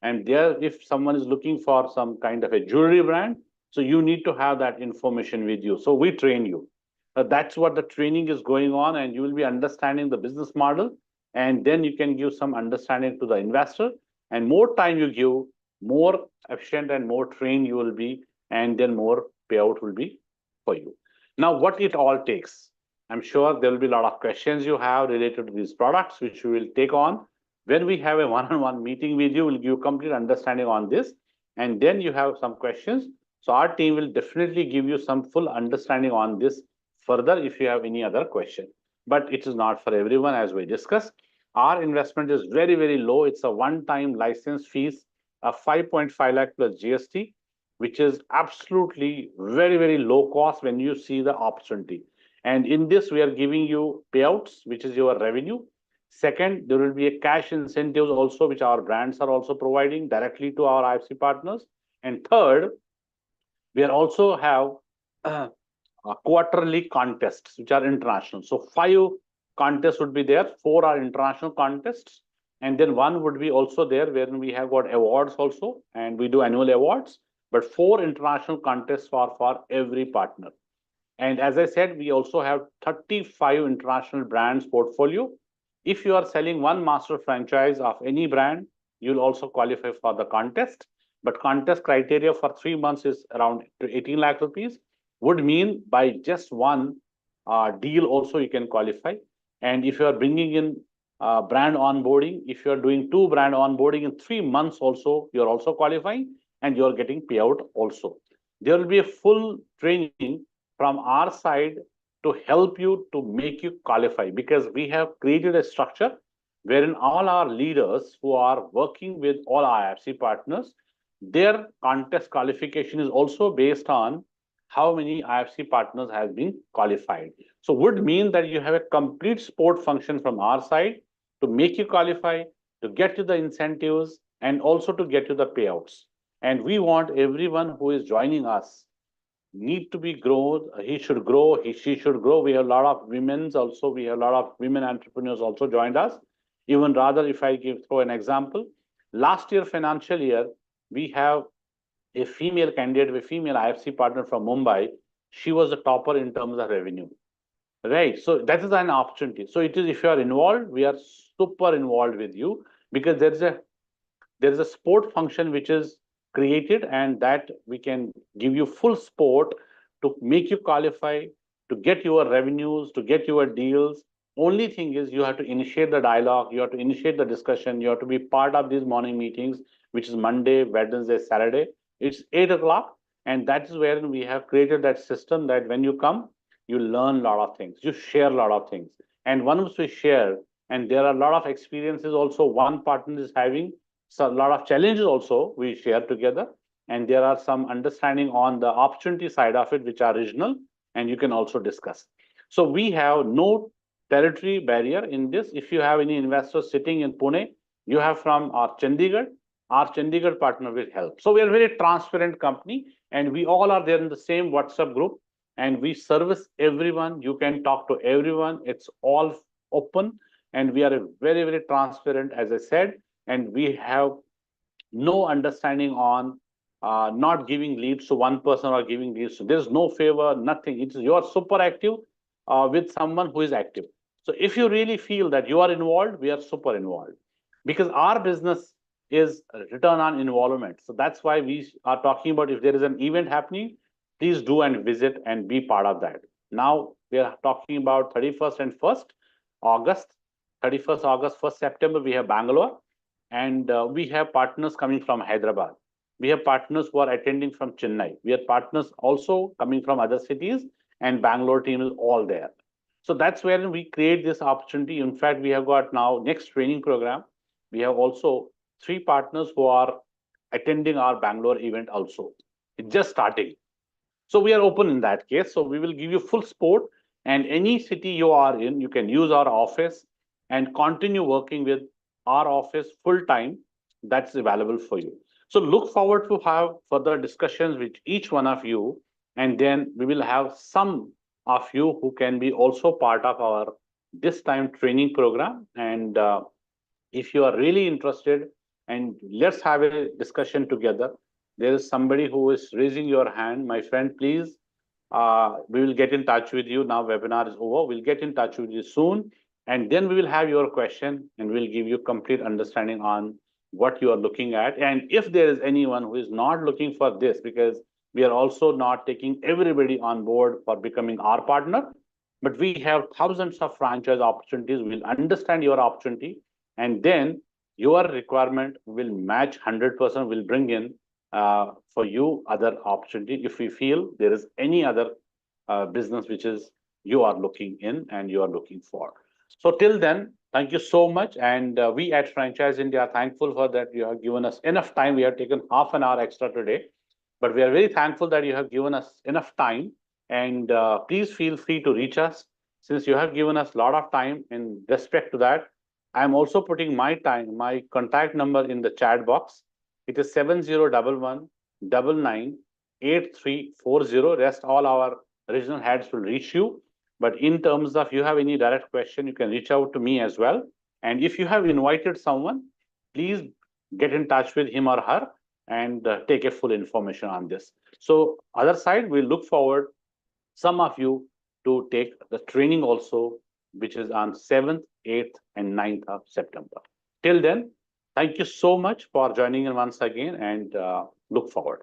And there, if someone is looking for some kind of a jewelry brand, so you need to have that information with you. So we train you. That's what the training is going on, and you will be understanding the business model, and then you can give some understanding to the investor. And more time you give, more efficient and more trained you will be, and then more payout will be for you. Now, what it all takes, I'm sure there will be a lot of questions you have related to these products, which we will take on. When we have a one-on-one meeting with you, we'll give you complete understanding on this. And then you have some questions. So our team will definitely give you some full understanding on this further if you have any other question. But it is not for everyone, as we discussed. Our investment is very, very low. It's a one-time license fees of 5.5 lakh plus GST, which is absolutely very, very low cost when you see the opportunity. And in this, we are giving you payouts, which is your revenue. Second, there will be a cash incentives also, which our brands are also providing directly to our IFC partners. And third, we are also have quarterly contests, which are international. So 5 contests would be there. 4 are international contests. And then one would be also there wherein we have got awards also, and we do annual awards, but 4 international contests for every partner. And as I said, we also have 35 international brands portfolio. If you are selling one master franchise of any brand, you'll also qualify for the contest. But contest criteria for 3 months is around 18 lakh rupees. Would mean by just one deal also you can qualify. And if you are bringing in brand onboarding, if you are doing 2 brand onboarding in 3 months also, you're also qualifying and you're getting payout also. There will be a full training from our side to help you to make you qualify, because we have created a structure wherein all our leaders who are working with all IFC partners, their contest qualification is also based on how many IFC partners have been qualified. So would mean that you have a complete support function from our side to make you qualify, to get you the incentives, and also to get you the payouts. And we want everyone who is joining us need to be grown. He should grow. She should grow. We have a lot of women's also. We have a lot of women entrepreneurs also joined us. Even rather, if I throw an example, last year financial year, we have a female candidate, a female IFC partner from Mumbai. She was the topper in terms of revenue. Right. So that is an opportunity. So it is, if you are involved, we are super involved with you, because there is a support function which is created, and that we can give you full support to make you qualify, to get your revenues, to get your deals. Only thing is you have to initiate the dialogue, you have to initiate the discussion, you have to be part of these morning meetings, which is Monday, Wednesday, Saturday. It's 8 o'clock, and that is where we have created that system that when you come, you learn a lot of things, you share a lot of things. And once we share, and there are a lot of experiences also one partner is having, so a lot of challenges also we share together, and there are some understanding on the opportunity side of it, which are regional, and you can also discuss. So we have no territory barrier in this. If you have any investors sitting in Pune, you have from our Chandigarh partner will help. So we are a very transparent company, and we all are there in the same WhatsApp group, and we service everyone. You can talk to everyone. It's all open, and we are a very, very transparent, as I said, and we have no understanding on not giving leads to one person or giving leads to, there's no favor, nothing. It's you're super active with someone who is active. So if you really feel that you are involved, we are super involved, because our business is return on involvement. So that's why we are talking about, if there is an event happening, please do and visit and be part of that. Now we are talking about 31st and 1st August, 31st August, 1st September, we have Bangalore. And we have partners coming from Hyderabad. We have partners who are attending from Chennai. We have partners also coming from other cities, and Bangalore team is all there. So that's where we create this opportunity. In fact, we have got now next training program. We have also 3 partners who are attending our Bangalore event also. It's just starting. So we are open in that case. So we will give you full support, and any city you are in, you can use our office and continue working with our office full time. That's available for you. So look forward to have further discussions with each one of you, and then we will have some of you who can be also part of our this time training program. And if you are really interested, and let's have a discussion together. There is somebody who is raising your hand, my friend, please. We will get in touch with you. Now webinar is over. We'll get in touch with you soon. And then we will have your question, and we'll give you complete understanding on what you are looking at. And if there is anyone who is not looking for this, because we are also not taking everybody on board for becoming our partner, but we have thousands of franchise opportunities. We'll understand your opportunity, and then your requirement will match 100%. We'll bring in for you other opportunity if we feel there is any other business which is you are looking in and you are looking for. So till then, thank you so much. And we at Franchise India are thankful for that. You have given us enough time. We have taken half an hour extra today, but we are very thankful that you have given us enough time. And please feel free to reach us, since you have given us a lot of time. In respect to that, I am also putting my contact number in the chat box. It is 7011998340. Rest all our regional heads will reach you. But in terms of you have any direct question, you can reach out to me as well. And if you have invited someone, please get in touch with him or her and take a full information on this. So other side, we look forward some of you to take the training also, which is on 7th, 8th, and 9th of September. Till then, thank you so much for joining in once again and look forward.